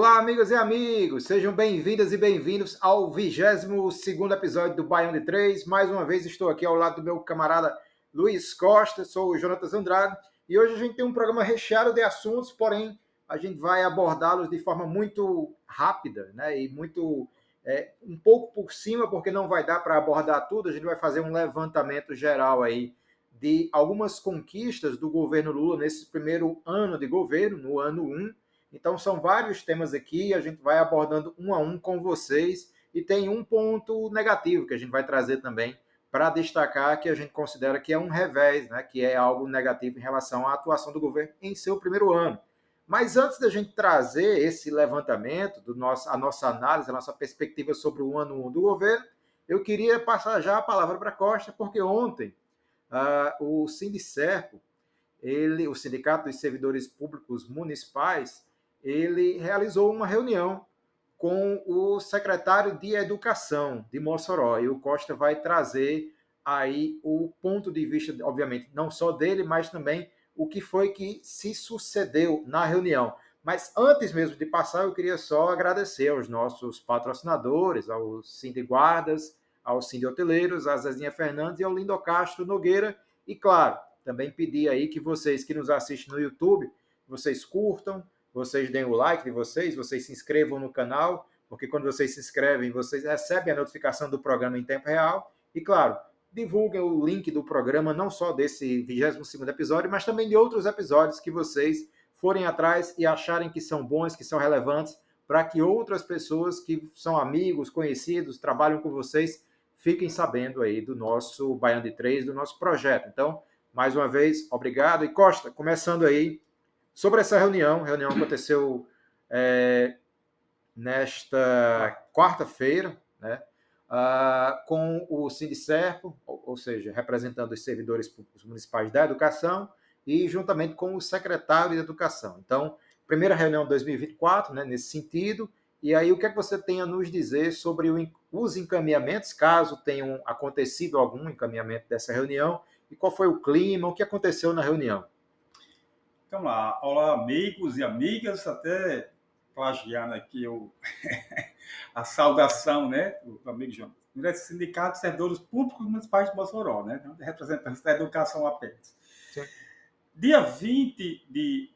Olá, amigas e amigos, sejam bem-vindas e bem-vindos ao 22º episódio do Baião de 3. Mais uma vez estou aqui ao lado do meu camarada Luiz Costa, sou o Jonatas Andrade, e hoje a gente tem um programa recheado de assuntos, porém a gente vai abordá-los de forma muito rápida, né? E muito um pouco por cima, porque não vai dar para abordar tudo. A gente vai fazer um levantamento geral aí de algumas conquistas do governo Lula nesse primeiro ano de governo, no ano 1. Então, são vários temas aqui, a gente vai abordando um a um com vocês, e tem um ponto negativo que a gente vai trazer também para destacar, que a gente considera que é um revés, né, que é algo negativo em relação à atuação do governo em seu primeiro ano. Mas antes da gente trazer esse levantamento, a nossa análise, a nossa perspectiva sobre o ano 1 do governo, eu queria passar já a palavra para a Costa, porque ontem o Sindicerpo, o Sindicato dos Servidores Públicos Municipais, ele realizou uma reunião com o secretário de Educação de Mossoró, e o Costa vai trazer aí o ponto de vista, obviamente, não só dele, mas também o que foi que se sucedeu na reunião. Mas antes mesmo de passar, eu queria só agradecer aos nossos patrocinadores, aos Sindiguardas, aos Sindhoteleiros, a Zezinha Fernandes e ao Lindo Castro Nogueira, e claro, também pedir aí que vocês que nos assistem no YouTube, vocês curtam, vocês deem o like de vocês se inscrevam no canal, porque quando vocês se inscrevem, vocês recebem a notificação do programa em tempo real. E, claro, divulguem o link do programa, não só desse 22º episódio, mas também de outros episódios que vocês forem atrás e acharem que são bons, que são relevantes, para que outras pessoas que são amigos, conhecidos, trabalham com vocês, fiquem sabendo aí do nosso Baião de 3, do nosso projeto. Então, mais uma vez, obrigado. E Costa, começando aí, sobre essa reunião, a reunião aconteceu nesta quarta-feira, né, com o Sindicerpo, ou seja, representando os servidores públicos municipais da educação, e juntamente com o secretário de Educação. Então, primeira reunião de 2024, né, nesse sentido, e aí o que é que você tem a nos dizer sobre os encaminhamentos, caso tenham acontecido algum encaminhamento dessa reunião, e qual foi o clima, o que aconteceu na reunião? Então lá, olá amigos e amigas, até plagiando aqui a saudação, né, do amigo João. Sindicato de Servidores Públicos Municipais de Mossoró, né, representantes da educação apenas. Sim. Dia 20 de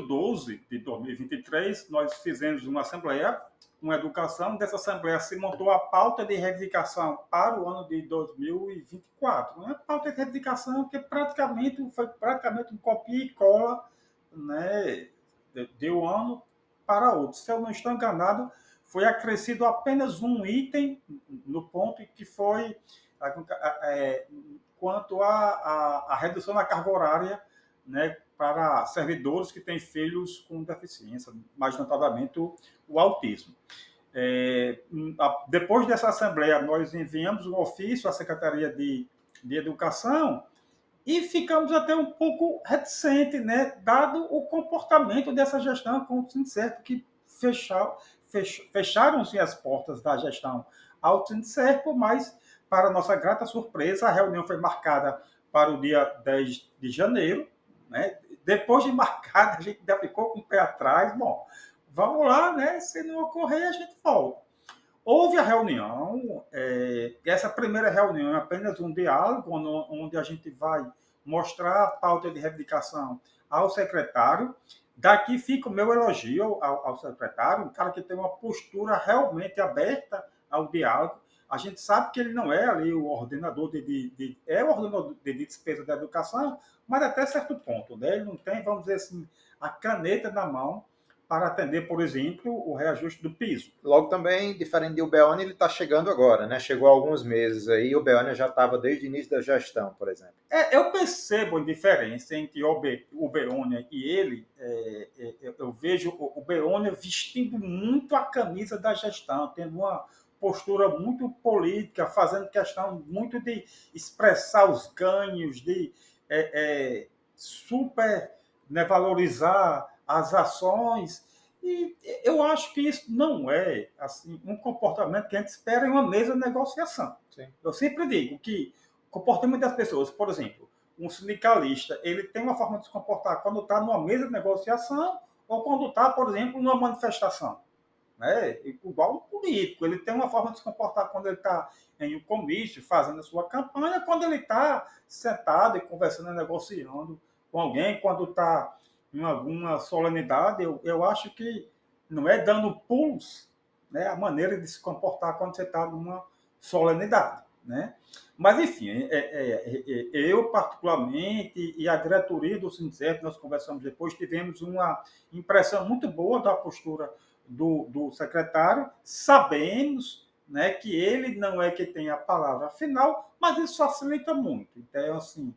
12 de 2023, nós fizemos uma assembleia com educação. Dessa assembleia se montou a pauta de reivindicação para o ano de 2024. Uma pauta de reivindicação que foi praticamente um copia e cola, né, de um ano para outro. Se eu não estou enganado, foi acrescido apenas um item no ponto que foi quanto à redução da carga horária, né, para servidores que têm filhos com deficiência, mais notadamente o autismo. Depois dessa assembleia, nós enviamos um ofício à Secretaria de Educação e ficamos até um pouco reticentes, né, dado o comportamento dessa gestão com o Sindicerpo, que fecharam-se as portas da gestão ao Sindicerpo, mas, para nossa grata surpresa, a reunião foi marcada para o dia 10 de janeiro. Né? Depois de marcada, a gente ainda ficou com o pé atrás. Bom, vamos lá, né? Se não ocorrer, a gente volta. Houve a reunião, essa primeira reunião é apenas um diálogo, onde a gente vai mostrar a pauta de reivindicação ao secretário. Daqui fica o meu elogio ao secretário, um cara que tem uma postura realmente aberta ao diálogo. A gente sabe que ele não é ali o ordenador é o ordenador de despesa da educação, mas até certo ponto, né? Ele não tem, vamos dizer assim, a caneta na mão para atender, por exemplo, o reajuste do piso. Logo também, diferente de Ubeone, ele está chegando agora, né? Chegou há alguns meses aí, o Ubeone já estava desde o início da gestão, por exemplo. Eu percebo a diferença entre o Beônia e ele. Eu vejo o Beônia vestindo muito a camisa da gestão, tendo uma postura muito política, fazendo questão muito de expressar os ganhos, de super, né, valorizar as ações. E eu acho que isso não é assim um comportamento que a gente espera em uma mesa de negociação. Sim. Eu sempre digo que o comportamento das pessoas, por exemplo, um sindicalista, ele tem uma forma de se comportar quando está numa mesa de negociação, ou quando está, por exemplo, numa manifestação. Né? Igual o político, ele tem uma forma de se comportar quando ele está em um comício, fazendo a sua campanha, quando ele está sentado e conversando, negociando com alguém, quando está em alguma solenidade, eu acho que não é dando pulos, né, a maneira de se comportar quando você está numa solenidade. Né? Mas, enfim, eu particularmente e a diretoria do Sindicep, nós conversamos depois, tivemos uma impressão muito boa da postura do secretário, sabemos, né, que ele não é que tem a palavra final, mas isso facilita muito. Então, assim,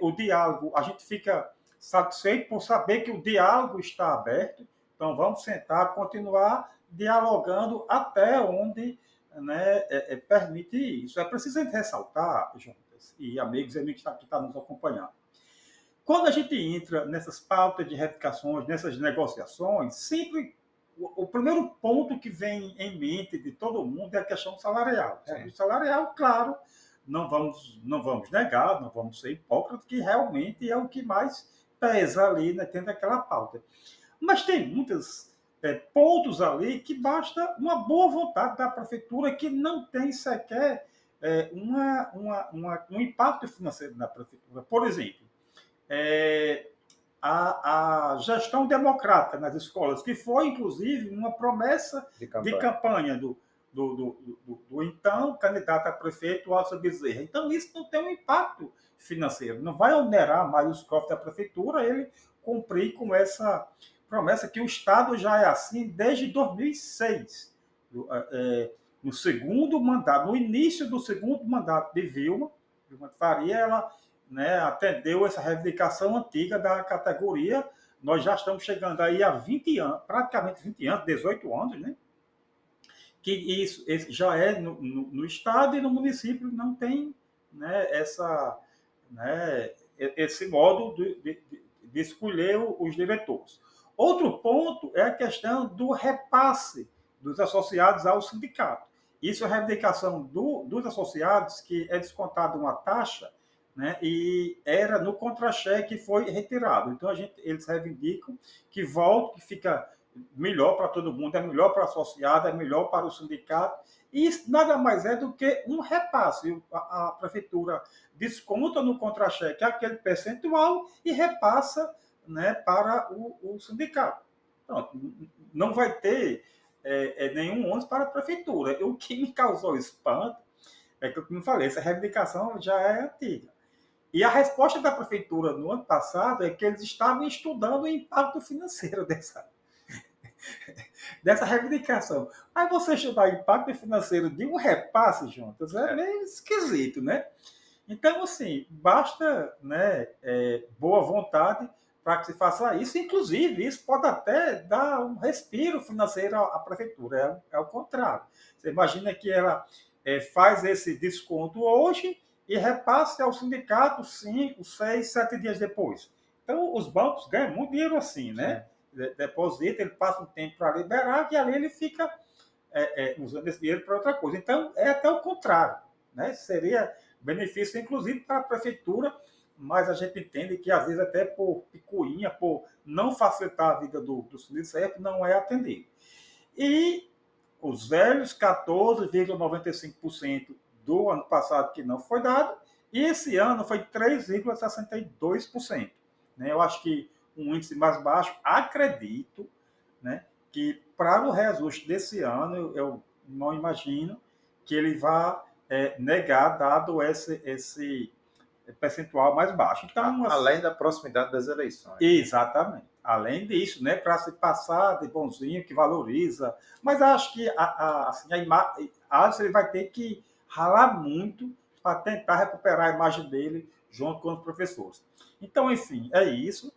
o diálogo, a gente fica satisfeito por saber que o diálogo está aberto, então vamos sentar, continuar dialogando até onde, né, permite isso. É preciso a gente ressaltar, Jonas, e amigos que estão nos acompanhando. Quando a gente entra nessas pautas de retificações, nessas negociações, sempre o primeiro ponto que vem em mente de todo mundo é a questão salarial. O salarial, claro, não vamos negar, não vamos ser hipócritas, que realmente é o que mais pesa ali, né, dentro daquela pauta. Mas tem muitos pontos ali que basta uma boa vontade da prefeitura, que não tem sequer um impacto financeiro na prefeitura. Por exemplo, a gestão democrática nas escolas, que foi, inclusive, uma promessa de campanha do então candidato a prefeito, Alça Bezerra. Então, isso não tem um impacto financeiro, não vai onerar mais os cofres da prefeitura ele cumprir com essa promessa, que o Estado já é assim desde 2006. No segundo mandato, no início do segundo mandato de Vilma Faria, ela, né, atendeu essa reivindicação antiga da categoria. Nós já estamos chegando aí a 20 anos, praticamente 20 anos, 18 anos, né? Que isso já é no Estado, e no município não tem, né, esse modo de escolher os diretores. Outro ponto é a questão do repasse dos associados ao sindicato. Isso é a reivindicação dos associados, que é descontada uma taxa, né, e era no contra-cheque que foi retirado. Então, eles reivindicam que volte, que fica melhor para todo mundo, é melhor para o associado, é melhor para o sindicato. E isso nada mais é do que um repasse. A prefeitura desconta no contra-cheque aquele percentual e repassa, né, para o sindicato. Pronto, não vai ter nenhum ônus para a prefeitura. O que me causou espanto é que, como eu falei, essa reivindicação já é antiga. E a resposta da prefeitura no ano passado é que eles estavam estudando o impacto financeiro dessa reivindicação. Aí você estudar o impacto financeiro de um repasse, juntas, é meio esquisito, né? Então, assim, basta, né, boa vontade para que se faça isso. Inclusive, isso pode até dar um respiro financeiro à prefeitura. É o contrário. Você imagina que ela faz esse desconto hoje e repassa ao sindicato 5, 6, 7 dias depois. Então, os bancos ganham muito dinheiro assim, né? Deposita, ele passa um tempo para liberar e ali ele fica usando esse dinheiro para outra coisa. Então, é até o contrário, né? Seria benefício, inclusive, para a prefeitura, mas a gente entende que, às vezes, até por picuinha, por não facilitar a vida do Sindicep, não é atendido. E os velhos 14,95% do ano passado que não foi dado, e esse ano foi 3,62%. Né? Eu acho que um índice mais baixo, acredito, né, que para o reajuste desse ano, eu não imagino que ele vá negar, dado esse percentual mais baixo. Então, além da proximidade das eleições. Exatamente. Além disso, né, para se passar de bonzinho, que valoriza. Mas acho que ele vai ter que ralar muito para tentar recuperar a imagem dele junto com os professores. Então, enfim, é isso.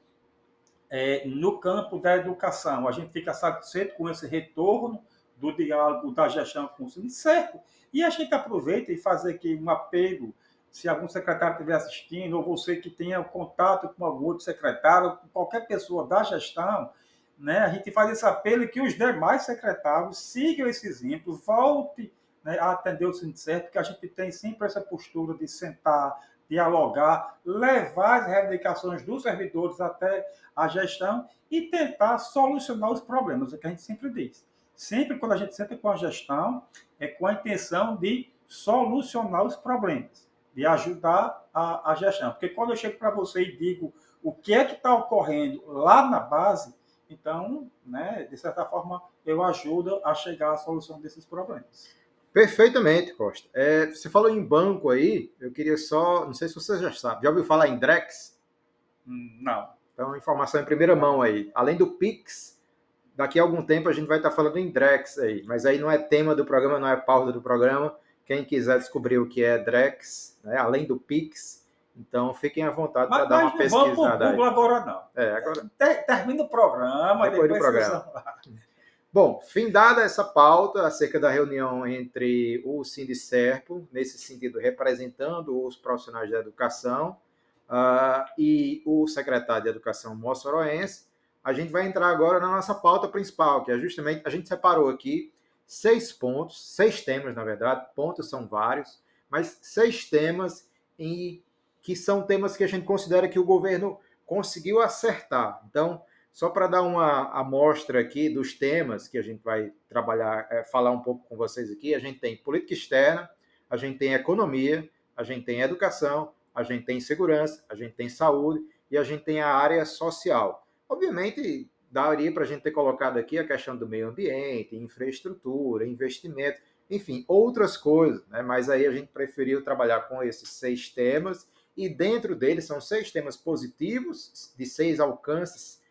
No campo da educação, a gente fica satisfeito com esse retorno do diálogo da gestão com o Sindicep, e a gente aproveita e faz aqui um apelo, se algum secretário estiver assistindo, ou você que tenha contato com algum outro secretário, com qualquer pessoa da gestão, né, a gente faz esse apelo que os demais secretários sigam esse exemplo, volte, né, a atender o Sindicep, porque a gente tem sempre essa postura de sentar, dialogar, levar as reivindicações dos servidores até a gestão e tentar solucionar os problemas, é o que a gente sempre diz. Sempre quando a gente senta com a gestão, é com a intenção de solucionar os problemas, de ajudar a gestão. Porque quando eu chego para você e digo o que é que está ocorrendo lá na base, então, né, de certa forma, eu ajudo a chegar à solução desses problemas. Perfeitamente, Costa. Você falou em banco aí, eu queria só, não sei se você já sabe, já ouviu falar em Drex? Não. Então, informação em primeira mão aí. Além do Pix, daqui a algum tempo a gente vai estar falando em Drex aí, mas aí não é tema do programa, não é pauta do programa. Quem quiser descobrir o que é Drex, né, além do Pix, então fiquem à vontade para dar uma Mas não vamos para o pesquisada aí. Google agora, não. Agora, Termina o programa, depois do depois vocês programa. vão lá. Bom, findada essa pauta acerca da reunião entre o Sindicerpo, nesse sentido representando os profissionais da educação, e o secretário de Educação moçoroense, a gente vai entrar agora na nossa pauta principal, que é justamente, a gente separou aqui 6 pontos, 6 temas, na verdade, pontos são vários, mas 6 temas que são temas que a gente considera que o governo conseguiu acertar. Então, só para dar uma amostra aqui dos temas que a gente vai trabalhar, falar um pouco com vocês aqui, a gente tem política externa, a gente tem economia, a gente tem educação, a gente tem segurança, a gente tem saúde e a gente tem a área social. Obviamente, daria para a gente ter colocado aqui a questão do meio ambiente, infraestrutura, investimento, enfim, outras coisas, né? Mas aí a gente preferiu trabalhar com esses 6 temas e dentro deles são 6 temas positivos, de 6 alcances,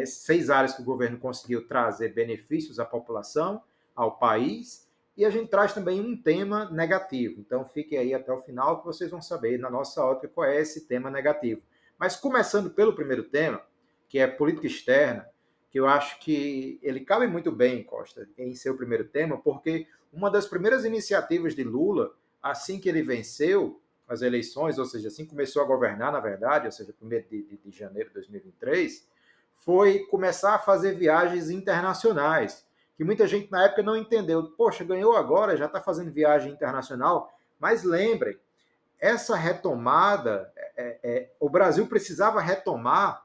6 áreas que o governo conseguiu trazer benefícios à população, ao país, e a gente traz também um tema negativo. Então, fiquem aí até o final que vocês vão saber, na nossa ótica, qual é esse tema negativo. Mas começando pelo primeiro tema, que é política externa, que eu acho que ele cabe muito bem, Costa, em ser o primeiro tema, porque uma das primeiras iniciativas de Lula, assim que ele venceu as eleições, ou seja, assim começou a governar, na verdade, ou seja, 1º de janeiro de 2023, foi começar a fazer viagens internacionais, que muita gente na época não entendeu. Poxa, ganhou agora, já está fazendo viagem internacional, mas lembrem, essa retomada, o Brasil precisava retomar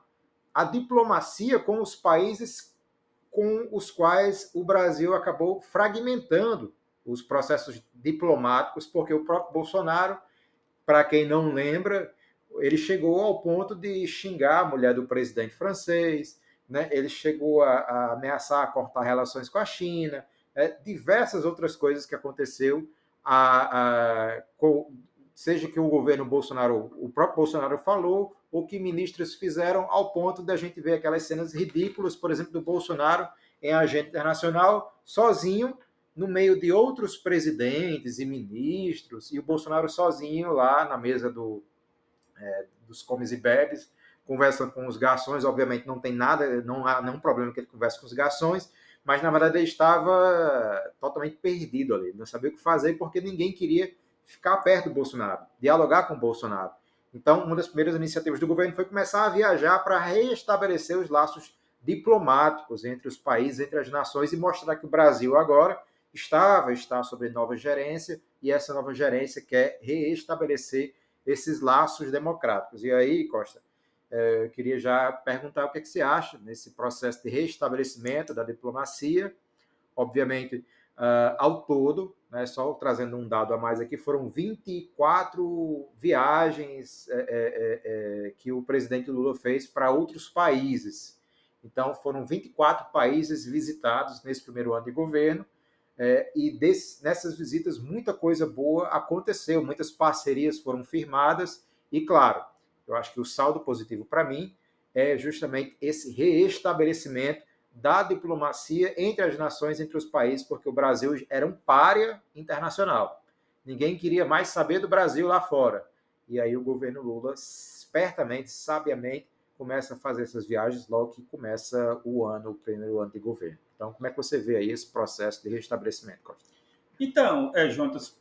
a diplomacia com os países com os quais o Brasil acabou fragmentando os processos diplomáticos, porque o próprio Bolsonaro, para quem não lembra, ele chegou ao ponto de xingar a mulher do presidente francês, né? Ele chegou a ameaçar cortar relações com a China, diversas outras coisas que aconteceu, seja que o governo Bolsonaro, o próprio Bolsonaro falou, ou que ministros fizeram, ao ponto de a gente ver aquelas cenas ridículas, por exemplo, do Bolsonaro em agenda internacional, sozinho, no meio de outros presidentes e ministros, e o Bolsonaro sozinho lá na mesa dos comes e bebes, conversando com os garçons. Obviamente não tem nada, não há nenhum problema que ele converse com os garçons, mas na verdade ele estava totalmente perdido ali, não sabia o que fazer porque ninguém queria ficar perto do Bolsonaro, dialogar com o Bolsonaro. Então, uma das primeiras iniciativas do governo foi começar a viajar para restabelecer os laços diplomáticos entre os países, entre as nações, e mostrar que o Brasil agora está sob nova gerência, e essa nova gerência quer reestabelecer esses laços democráticos. E aí, Costa, eu queria já perguntar o que você acha nesse processo de reestabelecimento da diplomacia. Obviamente, ao todo, né, só trazendo um dado a mais aqui, foram 24 viagens que o presidente Lula fez para outros países. Então, foram 24 países visitados nesse primeiro ano de governo, e nessas visitas muita coisa boa aconteceu, muitas parcerias foram firmadas, e claro, eu acho que o saldo positivo para mim é justamente esse reestabelecimento da diplomacia entre as nações, entre os países, porque o Brasil era um pária internacional. Ninguém queria mais saber do Brasil lá fora. E aí o governo Lula, espertamente, sabiamente, começa a fazer essas viagens logo que começa o primeiro ano de governo. Então, como é que você vê aí esse processo de restabelecimento, Costa? Então, Jonas,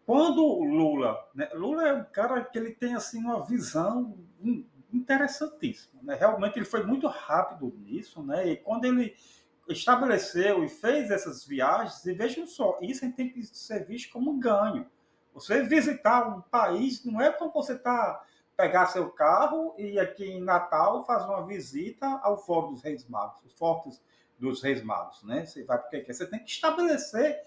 quando o Lula, né, Lula é um cara que ele tem assim uma visão interessantíssima, né? Realmente ele foi muito rápido nisso, né? E quando ele estabeleceu e fez essas viagens, e vejam só, isso a gente tem que ser visto como um ganho, Você visitar um país não é como você pegar seu carro e aqui em Natal fazer uma visita ao Forte dos Reis Magos, os Fortes dos Reis Magos, né? Você vai porque você tem que estabelecer,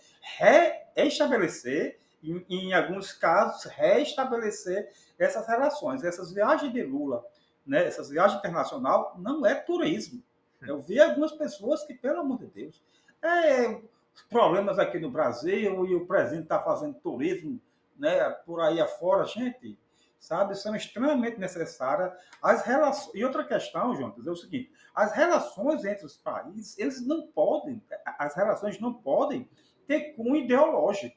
reestabelecer, em alguns casos, reestabelecer essas relações. Essas viagens de Lula, né? Essas viagens internacionais não é turismo. Eu vi algumas pessoas que, pelo amor de Deus, os problemas aqui no Brasil e o presidente está fazendo turismo, né, por aí afora, gente, sabe, são extremamente necessárias as relações. E outra questão, Jonas, é o seguinte: as relações entre os países, as relações não podem ter cunho ideológico.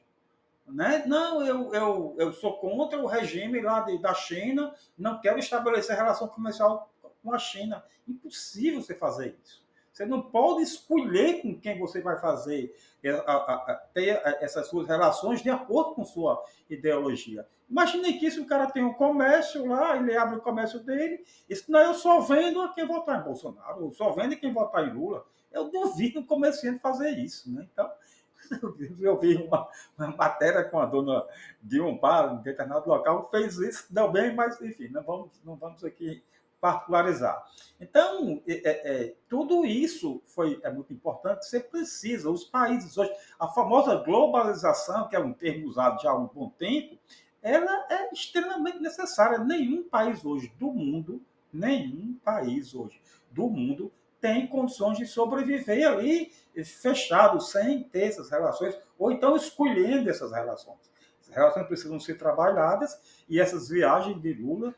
Né? Não, eu sou contra o regime lá da China, não quero estabelecer relação comercial com a China. Impossível você fazer isso. Você não pode escolher com quem você vai fazer, ter essas suas relações de acordo com sua ideologia. Imagine que se o cara tem um comércio lá, ele abre o comércio dele, e se não, eu só vendo a quem votar em Bolsonaro, eu só vendo a quem votar em Lula. Eu duvido um comerciante fazer isso. Né? Então, eu vi uma matéria com a dona de um bar em determinado local, fez isso, deu bem, mas enfim, não vamos aqui particularizar. Então, tudo isso é muito importante, você precisa, os países hoje, a famosa globalização, que é um termo usado já há um bom tempo, ela é extremamente necessária. Nenhum país hoje do mundo tem condições de sobreviver ali fechado, sem ter essas relações, ou então escolhendo essas relações. As relações precisam ser trabalhadas e essas viagens de Lula,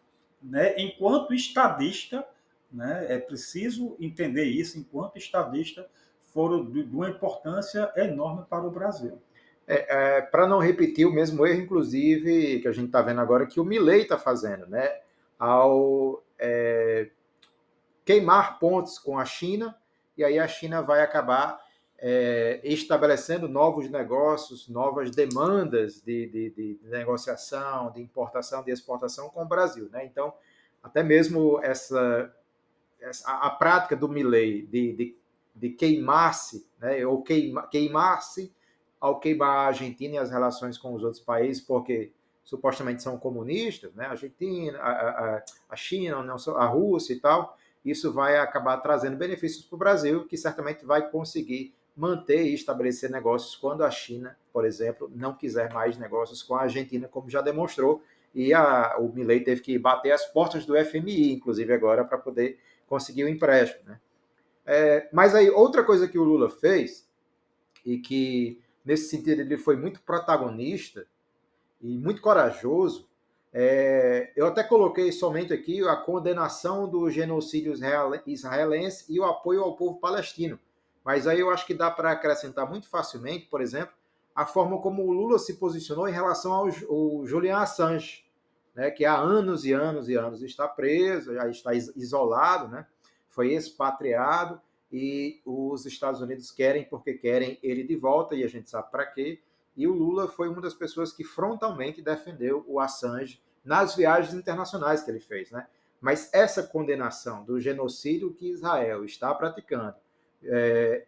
né, enquanto estadista, né, é preciso entender isso, enquanto estadista, foram de uma importância enorme para o Brasil. Para não repetir o mesmo erro, inclusive, que a gente está vendo agora, que o Milei está fazendo, né? Ao queimar pontos com a China, e aí a China vai acabar estabelecendo novos negócios, novas demandas de negociação, de importação, de exportação com o Brasil. Né? Então, até mesmo a prática do Milei de queimar-se, né? Ou queimar-se ao queimar a Argentina e as relações com os outros países, porque supostamente são comunistas, né? A Argentina, a China, a Rússia e tal, isso vai acabar trazendo benefícios para o Brasil, que certamente vai conseguir manter e estabelecer negócios quando a China, por exemplo, não quiser mais negócios com a Argentina, como já demonstrou, e o Milei teve que bater as portas do FMI, inclusive agora, para poder conseguir o empréstimo. Né? Mas aí, outra coisa que o Lula fez, e que nesse sentido ele foi muito protagonista e muito corajoso, eu até coloquei somente aqui a condenação do genocídio israelense e o apoio ao povo palestino. Mas aí eu acho que dá para acrescentar muito facilmente, por exemplo, a forma como o Lula se posicionou em relação ao Julian Assange, né, que há anos e anos e anos está preso, já está isolado, né, foi expatriado, e os Estados Unidos querem porque querem ele de volta, e a gente sabe para quê. E o Lula foi uma das pessoas que frontalmente defendeu o Assange nas viagens internacionais que ele fez. Né? Mas essa condenação do genocídio que Israel está praticando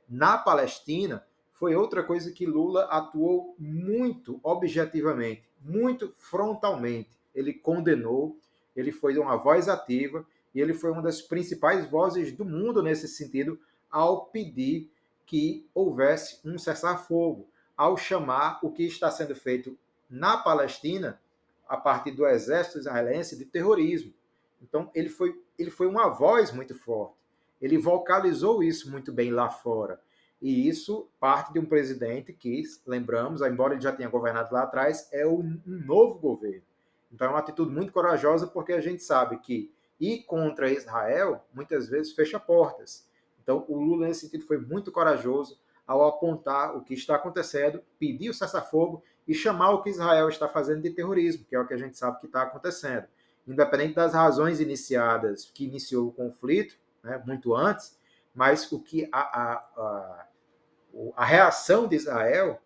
na Palestina foi outra coisa que Lula atuou muito objetivamente, muito frontalmente. Ele condenou, ele foi uma voz ativa e ele foi uma das principais vozes do mundo nesse sentido ao pedir que houvesse um cessar-fogo, ao chamar o que está sendo feito na Palestina, a partir do exército israelense, de terrorismo. Então, ele foi uma voz muito forte. Ele vocalizou isso muito bem lá fora. E isso parte de um presidente que, lembramos, embora ele já tenha governado lá atrás, é um novo governo. Então, é uma atitude muito corajosa, porque a gente sabe que ir contra Israel, muitas vezes, fecha portas. Então, o Lula, nesse sentido, foi muito corajoso ao apontar o que está acontecendo, pedir o cessar-fogo e chamar o que Israel está fazendo de terrorismo, que é o que a gente sabe que está acontecendo. Independente das razões iniciadas, que iniciou o conflito, né, muito antes, mas o que a reação de Israel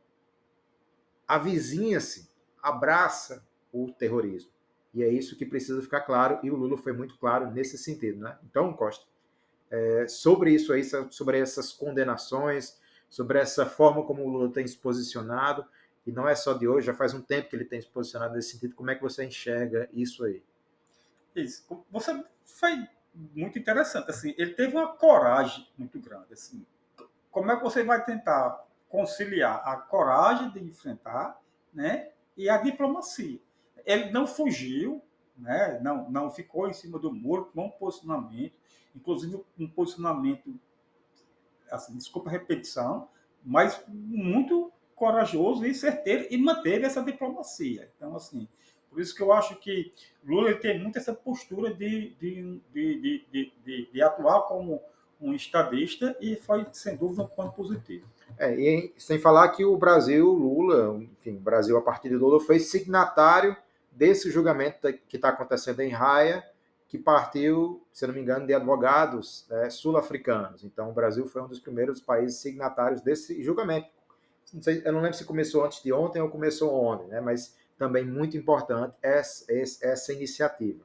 avizinha-se, abraça o terrorismo. E é isso que precisa ficar claro, e o Lula foi muito claro nesse sentido. Né? Então, Costa, sobre isso aí, sobre essas condenações, sobre essa forma como o Lula tem se posicionado, e não é só de hoje, já faz um tempo que ele tem se posicionado nesse sentido. Como é que você enxerga isso aí? Isso. Você foi muito interessante. Assim, ele teve uma coragem muito grande. Assim, como é que você vai tentar conciliar a coragem de enfrentar, né, e a diplomacia? Ele não fugiu, né, não ficou em cima do muro, com um posicionamento, inclusive um posicionamento, assim, desculpa a repetição, mas muito corajoso e certeiro, e manteve essa diplomacia. Então, assim, por isso que eu acho que Lula tem muito essa postura de atuar como um estadista, e foi, sem dúvida, um ponto positivo. E sem falar que o Brasil, Lula, enfim, o Brasil, a partir de Lula, foi signatário desse julgamento que está acontecendo em Haia, que partiu, se não me engano, de advogados sul-africanos. Então, o Brasil foi um dos primeiros países signatários desse julgamento. Não sei, eu não lembro se começou antes de ontem ou começou ontem, né? Mas também muito importante essa iniciativa.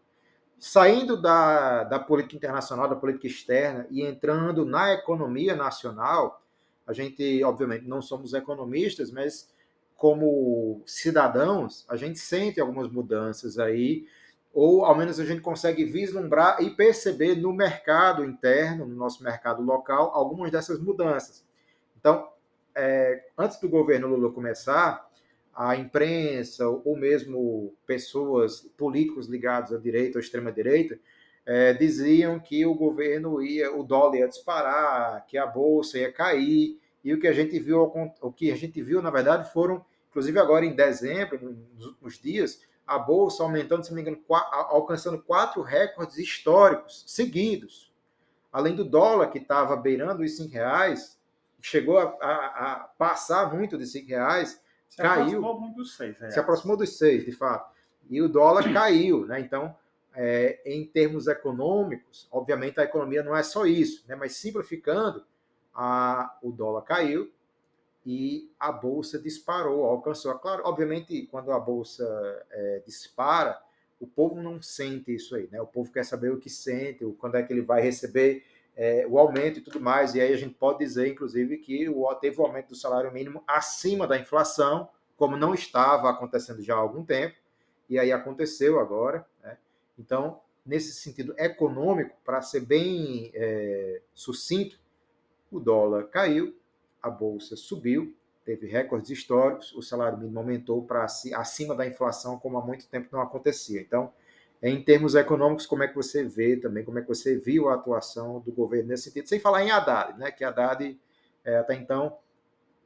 Saindo da política internacional, da política externa e entrando na economia nacional, a gente, obviamente, não somos economistas, mas como cidadãos, a gente sente algumas mudanças aí, ou ao menos a gente consegue vislumbrar e perceber no mercado interno, no nosso mercado local, algumas dessas mudanças. Então, antes do governo Lula começar, a imprensa ou mesmo pessoas, políticos ligados à direita ou à extrema-direita, diziam que o dólar ia disparar, que a bolsa ia cair, e o que a gente viu, na verdade, foram, inclusive agora em dezembro, nos últimos dias, a bolsa aumentando, se não me engano, alcançando 4 recordes históricos seguidos. Além do dólar, que estava beirando os R$ 5, chegou a passar muito de R$ 5, Se caiu, aproximou muito dos se R$ 6. aproximou dos 6, de fato. E o dólar caiu, né? Então, em termos econômicos, obviamente a economia não é só isso, né? Mas simplificando, o dólar caiu e a bolsa disparou, alcançou. Claro, obviamente, quando a bolsa dispara, o povo não sente isso aí, né? O povo quer saber o que sente, quando é que ele vai receber o aumento e tudo mais. E aí a gente pode dizer, inclusive, que teve o aumento do salário mínimo acima da inflação, como não estava acontecendo já há algum tempo, e aí aconteceu agora, né? Então, nesse sentido econômico, para ser bem sucinto, o dólar caiu, a bolsa subiu, teve recordes históricos, o salário mínimo aumentou para acima da inflação, como há muito tempo não acontecia. Então, em termos econômicos, como é que você vê também, como é que você viu a atuação do governo nesse sentido? Sem falar em Haddad, né? Que Haddad, até então,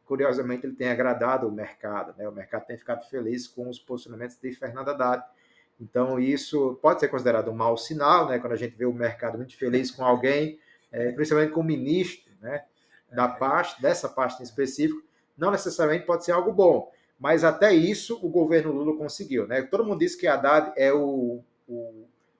curiosamente, ele tem agradado o mercado, né? O mercado tem ficado feliz com os posicionamentos de Fernando Haddad. Então, isso pode ser considerado um mau sinal, né? Quando a gente vê o mercado muito feliz com alguém, principalmente com o ministro, né? Dessa pasta em específico, não necessariamente pode ser algo bom, mas até isso o governo Lula conseguiu, né? Todo mundo diz que Haddad é o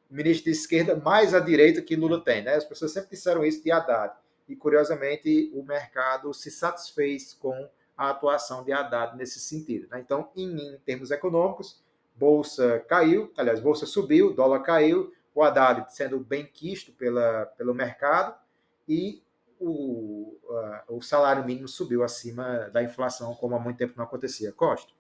ministro de esquerda mais à direita que Lula tem, né? As pessoas sempre disseram isso de Haddad, e curiosamente o mercado se satisfez com a atuação de Haddad nesse sentido, né? Então, em termos econômicos, bolsa caiu, aliás, bolsa subiu, dólar caiu, o Haddad sendo bem quisto pelo mercado, e o salário mínimo subiu acima da inflação, como há muito tempo não acontecia. Costa?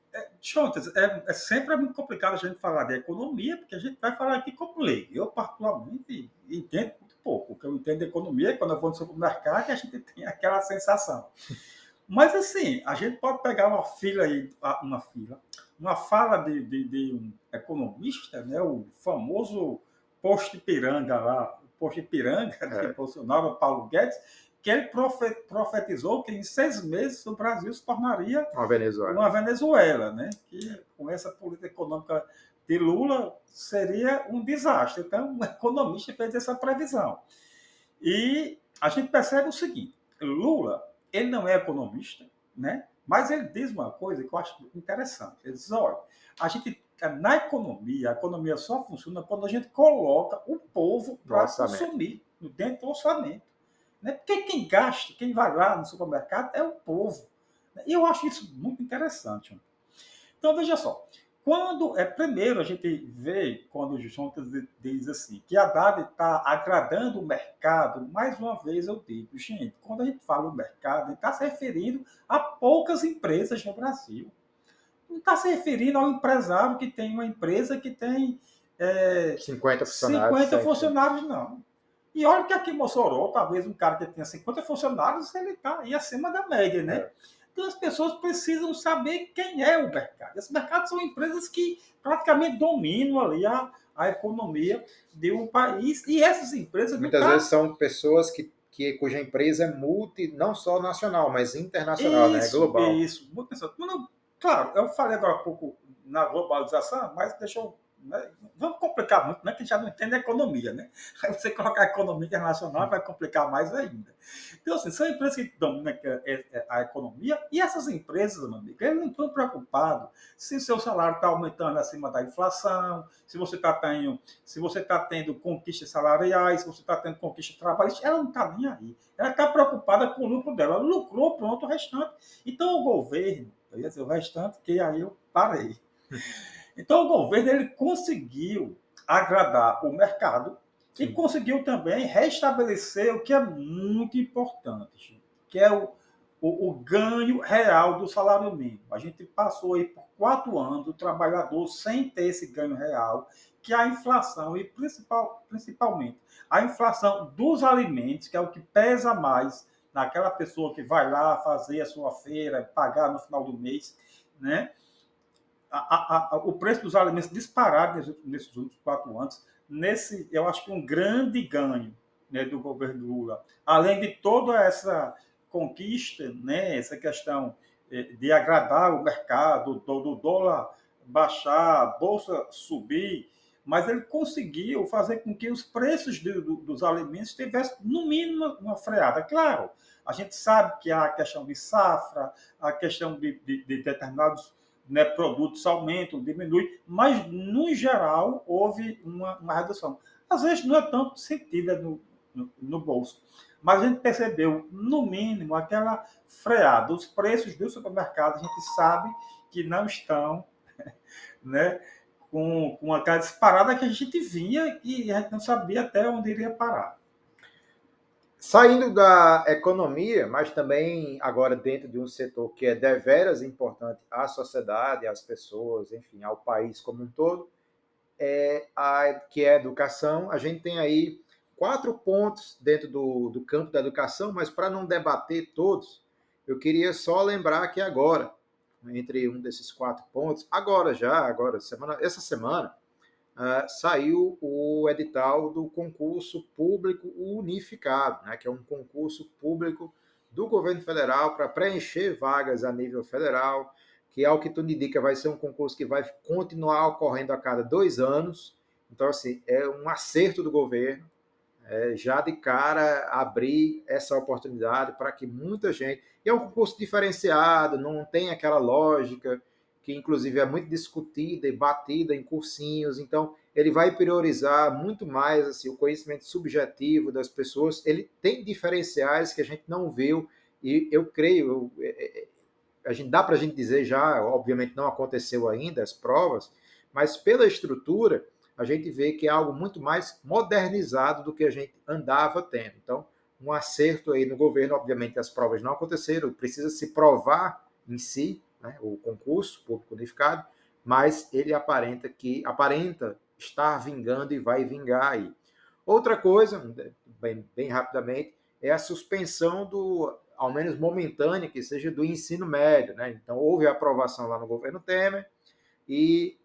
Jontas, sempre muito complicado a gente falar de economia, porque a gente vai falar aqui como leigo. Eu, particularmente, entendo muito pouco. O que eu entendo de economia é quando eu vou no supermercado e a gente tem aquela sensação. Mas, assim, a gente pode pegar uma fala de um economista, né, o famoso posto Ipiranga lá, o posto Ipiranga de Bolsonaro, Paulo Guedes, que ele profetizou que em 6 meses o Brasil se tornaria uma Venezuela, né? Que com essa política econômica de Lula seria um desastre. Então, um economista fez essa previsão. E a gente percebe o seguinte: Lula, ele não é economista, né? Mas ele diz uma coisa que eu acho interessante. Ele diz: olha, na economia, a economia só funciona quando a gente coloca o povo para consumir dentro do orçamento. Né? Porque quem gasta, quem vai lá no supermercado é o povo. E eu acho isso muito interessante. Então, veja só. Primeiro a gente vê, quando o Jontas diz assim, que a Haddad está agradando o mercado, mais uma vez eu digo, gente, quando a gente fala o mercado, a gente está se referindo a poucas empresas no Brasil. não está se referindo ao empresário que tem uma empresa que tem 50 funcionários, 50 100. funcionários, não. E olha que aqui em Mossoró, talvez um cara que tenha 50 funcionários, ele está aí acima da média, né? É. Então as pessoas precisam saber quem é o mercado. Esses mercados são empresas que praticamente dominam ali a economia de um país. E essas empresas, no Muitas vezes caso, são pessoas cuja empresa é não só nacional, mas internacional, né? Global. isso. Claro, eu falei agora há pouco na globalização, mas deixa eu. Né, vamos complicar muito, né? Que já não entende a economia, né? Aí você colocar a economia internacional vai complicar mais ainda. Então, assim, são empresas que dominam a economia e essas empresas, meu amigo, eles não estão preocupados se seu salário está aumentando acima da inflação, se você tá tendo conquistas salariais, se você está tendo conquistas trabalhistas, ela não está nem aí. Ela está preocupada com o lucro dela. Ela lucrou, pronto, o restante. Então, o governo, eu ia dizer o restante, que aí eu parei. Então, o governo ele conseguiu agradar o mercado e Sim. conseguiu também restabelecer o que é muito importante, que é o ganho real do salário mínimo. A gente passou aí por 4 anos o trabalhador sem ter esse ganho real, que é a inflação, e principalmente a inflação dos alimentos, que é o que pesa mais naquela pessoa que vai lá fazer a sua feira, pagar no final do mês, né? O preço dos alimentos dispararam nesses últimos 4 anos. Eu acho que um grande ganho, né, do governo Lula, além de toda essa conquista, né, essa questão de agradar o mercado, do dólar baixar, a bolsa subir, mas ele conseguiu fazer com que os preços dos alimentos tivessem, no mínimo, uma freada. Claro, a gente sabe que há a questão de safra, a questão de determinados, né, produtos aumentam, diminuem, mas, no geral, houve uma redução. Às vezes não é tanto sentida no bolso, mas a gente percebeu, no mínimo, aquela freada. Os preços do supermercado, a gente sabe que não estão, né, com aquela disparada que a gente vinha e a gente não sabia até onde iria parar. Saindo da economia, mas também agora dentro de um setor que é deveras importante à sociedade, às pessoas, enfim, ao país como um todo, que é a educação. A gente tem aí 4 pontos dentro do campo da educação, mas para não debater todos, eu queria só lembrar que agora, entre um desses 4 pontos, essa semana, saiu o edital do concurso público unificado, né, que é um concurso público do governo federal para preencher vagas a nível federal, que ao que tudo indica vai ser um concurso que vai continuar ocorrendo a cada 2 anos. Então, assim, é um acerto do governo, já de cara abrir essa oportunidade para que muita gente. E é um concurso diferenciado, não tem aquela lógica que, inclusive, é muito discutida e batida em cursinhos. Então, ele vai priorizar muito mais assim, o conhecimento subjetivo das pessoas. Ele tem diferenciais que a gente não viu, e eu creio, dá para a gente dizer já, obviamente não aconteceu ainda as provas, mas pela estrutura a gente vê que é algo muito mais modernizado do que a gente andava tendo. Então, um acerto aí no governo, obviamente as provas não aconteceram, precisa se provar em si, né, o concurso público unificado, mas ele aparenta estar vingando e vai vingar aí. Outra coisa, bem rapidamente, é a suspensão ao menos momentânea, que seja do ensino médio, né? Então houve a aprovação lá no governo Temer e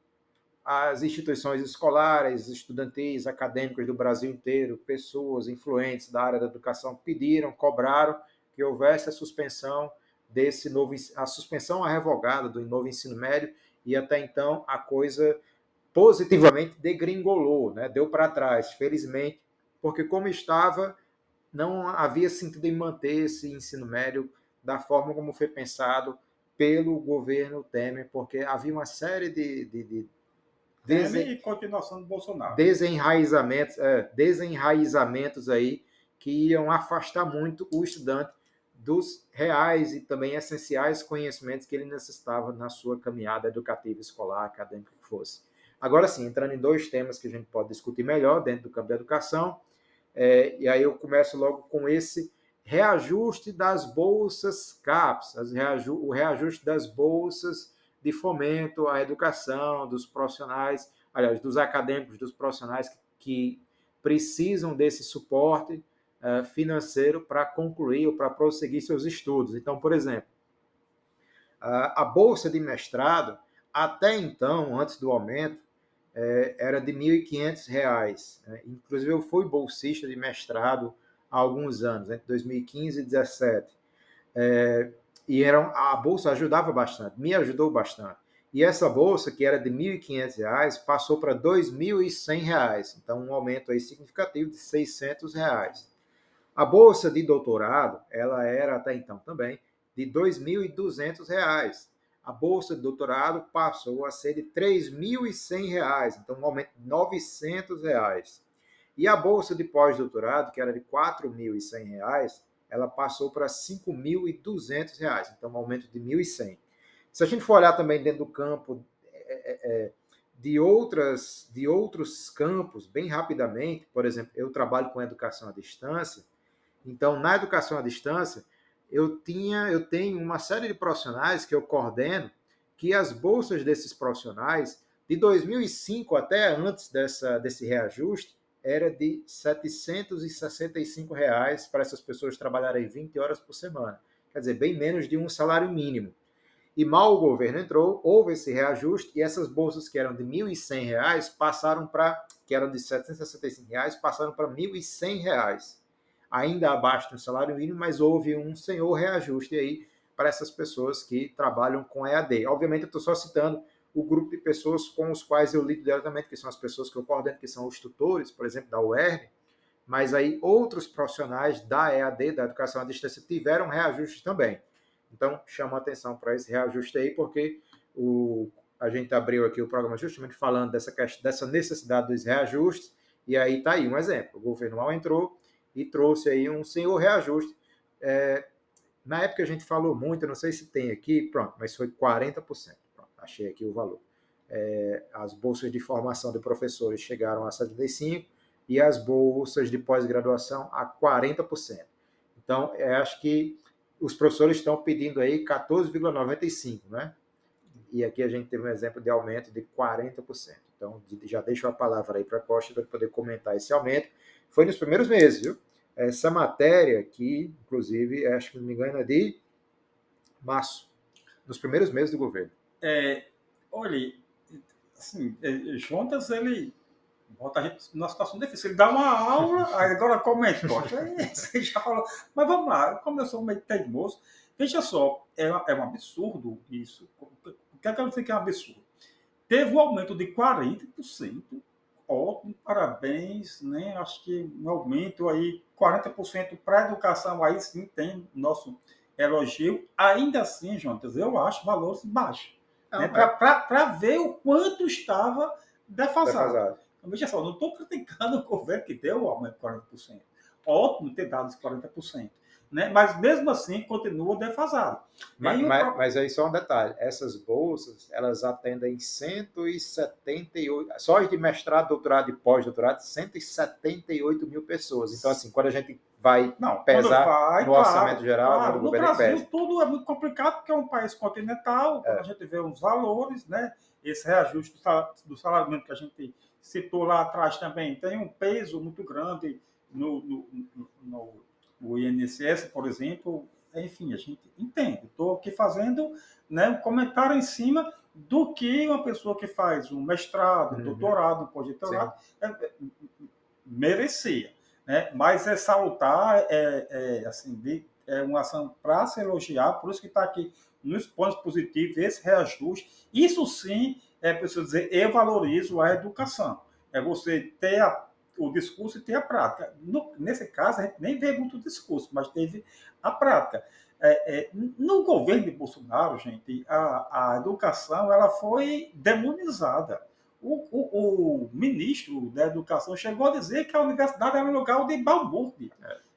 as instituições escolares, estudantis, acadêmicas do Brasil inteiro, pessoas influentes da área da educação pediram, cobraram que houvesse a suspensão revogada do novo ensino médio, e até então a coisa positivamente degringolou, né? Deu para trás, felizmente, porque como estava, não havia sentido em manter esse ensino médio da forma como foi pensado pelo governo Temer, porque havia uma série de Temer e continuação do Bolsonaro. desenraizamentos aí que iam afastar muito o estudante dos reais e também essenciais conhecimentos que ele necessitava na sua caminhada educativa, escolar, acadêmica que fosse. Agora sim, entrando em 2 temas que a gente pode discutir melhor dentro do campo da educação, e aí eu começo logo com esse reajuste das bolsas CAPES, o reajuste das bolsas de fomento à educação dos profissionais, aliás, dos acadêmicos, dos profissionais que precisam desse suporte financeiro para concluir ou para prosseguir seus estudos. Então, por exemplo, a bolsa de mestrado, até então, antes do aumento, era de R$ 1.500. Né? Inclusive, eu fui bolsista de mestrado há alguns anos, entre 2015 e 2017. A bolsa ajudava bastante, me ajudou bastante. E essa bolsa, que era de R$ 1.500, passou para R$ 2.100. Então, um aumento aí significativo de R$ 600. A bolsa de doutorado, ela era até então também de R$ 2.200. A bolsa de doutorado passou a ser de R$ 3.100, então um aumento de R$ 900. E a bolsa de pós-doutorado, que era de R$ 4.100, ela passou para R$ 5.200, então um aumento de R$ 1.100. Se a gente for olhar também dentro do campo de outros campos, bem rapidamente, por exemplo, eu trabalho com educação à distância, então na educação à distância, eu tenho uma série de profissionais que eu coordeno, que as bolsas desses profissionais, de 2005 até antes desse reajuste, era de R$ 765 para essas pessoas trabalharem 20 horas por semana. Quer dizer, bem menos de um salário mínimo. E mal o governo entrou, houve esse reajuste e essas bolsas que eram de R$ 1.100 passaram para, que eram de R$ 765, passaram para R$ 1.100. Ainda abaixo do salário mínimo, mas houve um senhor reajuste aí para essas pessoas que trabalham com EAD. Obviamente, eu estou só citando o grupo de pessoas com os quais eu lido diretamente, que são as pessoas que eu coordeno, que são os tutores, por exemplo, da UERN, mas aí outros profissionais da EAD, da Educação à Distância, tiveram reajustes também. Então, chamo a atenção para esse reajuste aí, porque a gente abriu aqui o programa justamente falando dessa necessidade dos reajustes, e aí está aí um exemplo. O governo mal entrou e trouxe aí um senhor reajuste. Na época a gente falou muito, eu não sei se tem aqui, pronto, mas foi 40%. Pronto, achei aqui o valor. As bolsas de formação de professores chegaram a 75% e as bolsas de pós-graduação a 40%. Então, acho que os professores estão pedindo aí 14,95%, né? E aqui a gente teve um exemplo de aumento de 40%. Então, já deixo a palavra aí para a Costa para poder comentar esse aumento. Foi nos primeiros meses, viu? Essa matéria aqui, inclusive, acho que não me engano, é de março, nos primeiros meses do governo. Olha, assim, Jonas, ele bota a gente numa situação difícil. Ele dá uma aula, aí agora comentou. Você já falou. Mas vamos lá, como eu sou meio teimoso, veja só, é um absurdo isso. O que é que eu dizer que é um absurdo? Teve um aumento de 40%, ótimo, parabéns, né? Acho que um aumento aí, 40% para a educação, aí sim tem nosso elogio. Ainda assim, Jonas, eu acho valores baixos. Né? Para ver o quanto estava defasado. Então, veja só, não estou criticando o governo que deu o aumento de 40%. Ótimo ter dado os 40%. Né? Mas mesmo assim continua defasado. Mas aí só um detalhe, essas bolsas, elas atendem 178, só de mestrado, doutorado e pós-doutorado, 178 mil pessoas. Então, assim, quando a gente vai pesar no orçamento geral, claro, do no governo Brasil pesa. Tudo é muito complicado, porque é um país continental, quando a gente vê os valores, né? Esse reajuste do salário mínimo que a gente citou lá atrás também tem um peso muito grande no INSS, por exemplo. Enfim, a gente entende. Estou aqui fazendo, né, um comentário em cima do que uma pessoa que faz um mestrado, doutorado, um pós-doutorado, merecia. Né? Mas é salutar, é uma ação para se elogiar, por isso que está aqui nos pontos positivos, esse reajuste. Isso sim, preciso dizer, eu valorizo a educação. É você ter o discurso e ter a prática. Nesse caso, a gente nem vê muito discurso, mas teve a prática. No governo de Bolsonaro, gente, a educação ela foi demonizada. O ministro da Educação chegou a dizer que a universidade era um lugar de balbúrdia.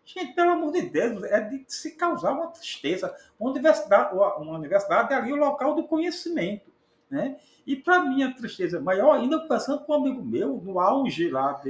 Gente, pelo amor de Deus, é de se causar uma tristeza. Uma universidade é ali o local do conhecimento. Né? E, para mim, a tristeza maior, ainda conversando com um amigo meu, no auge lá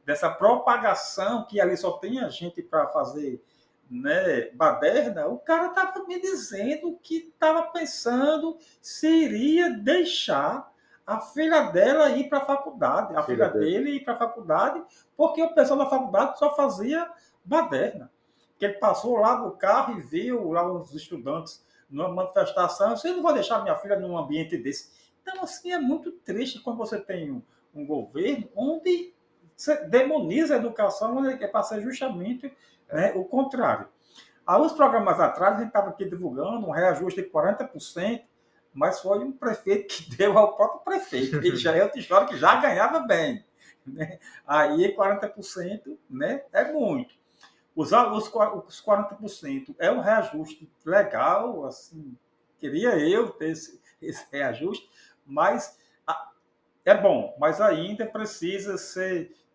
dessa propagação, que ali só tem a gente para fazer né, baderna, o cara estava me dizendo que estava pensando se iria deixar a filha dela ir para a faculdade, a Filha filha dele. dele ir para a faculdade, porque o pessoal da faculdade só fazia baderna. Que ele passou lá no carro e viu lá os estudantes numa manifestação. Eu disse, eu não vou deixar minha filha num ambiente desse. Então, assim, é muito triste quando você tem um governo onde você demoniza a educação, onde é para ser justamente, né, o contrário. Há uns programas atrás, a gente estava aqui divulgando um reajuste de 40%, mas foi um prefeito que deu ao próprio prefeito. E já é outra história que já ganhava bem. Né? Aí 40%, né, é muito. Os 40% é um reajuste legal, assim, queria eu ter esse reajuste, mas é bom, mas ainda precisa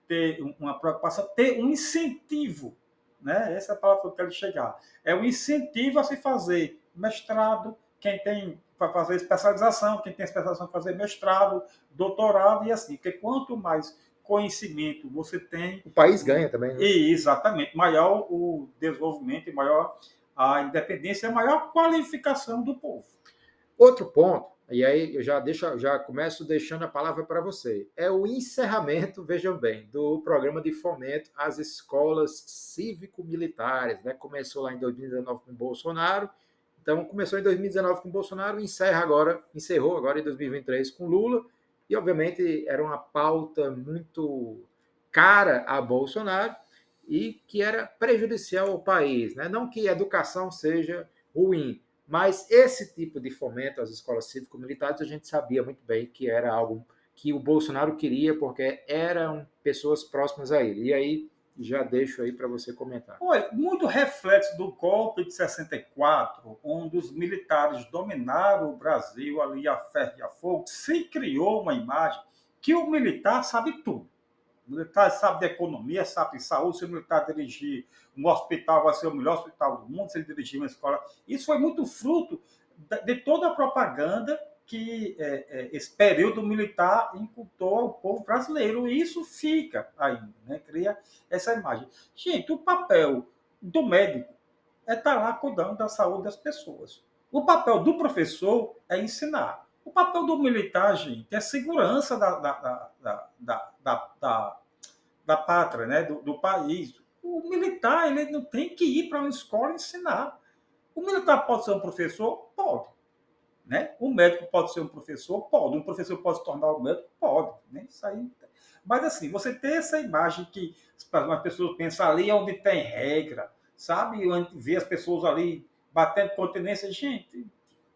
ter uma preocupação, ter um incentivo, né? Essa é a palavra que eu quero chegar. É um incentivo a se fazer mestrado, quem tem para fazer especialização, quem tem especialização para fazer mestrado, doutorado e assim, porque quanto mais conhecimento você tem, O país ganha também, né? e exatamente, maior o desenvolvimento, maior a independência, maior a qualificação do povo. Outro ponto, e aí eu já começo deixando a palavra para você, é o encerramento, vejam bem, do programa de fomento às escolas cívico-militares, né? Começou lá em 2019 com Bolsonaro, então começou em 2019 com Bolsonaro, encerrou agora em 2023 com Lula, e obviamente era uma pauta muito cara a Bolsonaro e que era prejudicial ao país, né? Não que a educação seja ruim, mas esse tipo de fomento às escolas cívico-militares a gente sabia muito bem que era algo que o Bolsonaro queria, porque eram pessoas próximas a ele. E aí já deixo aí para você comentar. Olha, muito reflexo do golpe de 64, onde os militares dominaram o Brasil ali a ferro e a fogo, se criou uma imagem que o militar sabe tudo. O militar sabe de economia, sabe de saúde. Se o militar dirigir um hospital, vai ser o melhor hospital do mundo. Se ele dirigir uma escola. Isso foi muito fruto de toda a propaganda que esse período militar incultou ao povo brasileiro. E isso fica ainda, né? Cria essa imagem. Gente, o papel do médico é estar lá cuidando da saúde das pessoas. O papel do professor é ensinar. O papel do militar, gente, é segurança da pátria, né? do país. O militar ele não tem que ir para uma escola ensinar. O militar pode ser um professor? Pode. Né? O médico pode ser um professor? Pode. Um professor pode se tornar um médico? Pode. Né? Isso aí. Mas assim, você tem essa imagem que as pessoas pensam ali onde tem regra, sabe? Onde vê as pessoas ali batendo continência. Gente,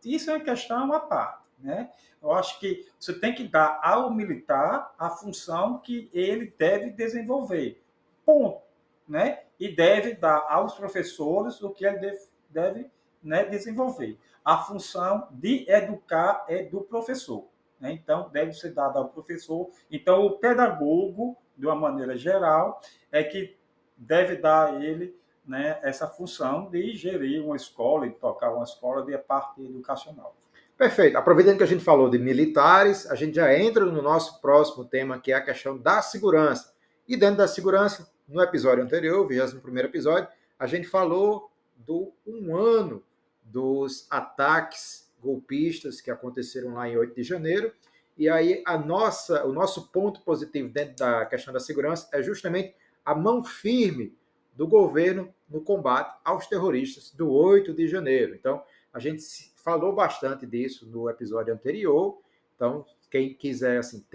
isso é uma questão à parte. Né? Eu acho que você tem que dar ao militar a função que ele deve desenvolver. Ponto. Né? E deve dar aos professores o que ele deve, né, desenvolver. A função de educar é do professor. Né? Então, deve ser dada ao professor. Então, o pedagogo, de uma maneira geral, é que deve dar a ele, né, essa função de gerir uma escola e tocar uma escola de parte educacional. Perfeito. Aproveitando que a gente falou de militares, a gente já entra no nosso próximo tema, que é a questão da segurança. E dentro da segurança, no episódio anterior, o 21º episódio, a gente falou do 1 ano dos ataques golpistas que aconteceram lá em 8 de janeiro. E aí o nosso ponto positivo dentro da questão da segurança é justamente a mão firme do governo no combate aos terroristas do 8 de janeiro. Então, a gente falou bastante disso no episódio anterior. Então, quem quiser assim,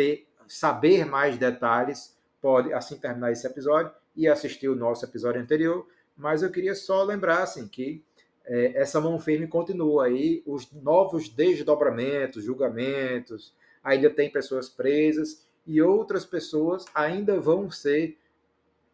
saber mais detalhes, pode assim terminar esse episódio e assistir o nosso episódio anterior. Mas eu queria só lembrar assim, que essa mão firme continua aí, os novos desdobramentos, julgamentos, ainda tem pessoas presas e outras pessoas ainda vão ser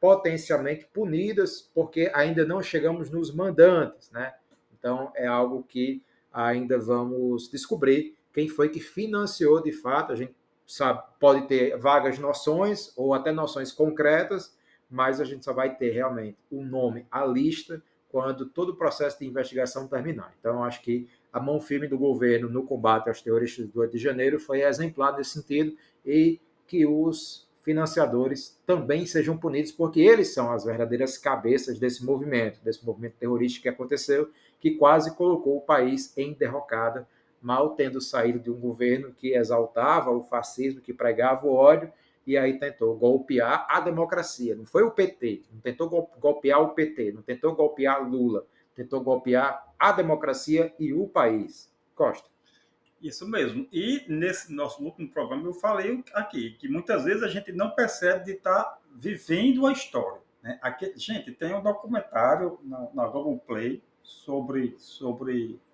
potencialmente punidas porque ainda não chegamos nos mandantes, né? Então é algo que ainda vamos descobrir quem foi que financiou de fato. A gente sabe, pode ter vagas noções ou até noções concretas, mas a gente só vai ter realmente o nome, a lista, quando todo o processo de investigação terminar. Então acho que a mão firme do governo no combate aos terroristas do 8 de janeiro foi exemplar nesse sentido e que os financiadores também sejam punidos, porque eles são as verdadeiras cabeças desse movimento terrorista que aconteceu, que quase colocou o país em derrocada, mal tendo saído de um governo que exaltava o fascismo, que pregava o ódio, e aí tentou golpear a democracia. Não foi o PT, não tentou golpear o PT, não tentou golpear Lula, tentou golpear a democracia e o país. Costa. Isso mesmo. E nesse nosso último programa eu falei aqui que muitas vezes a gente não percebe de estar vivendo a história. Né? Aqui, gente, tem um documentário na Globoplay sobre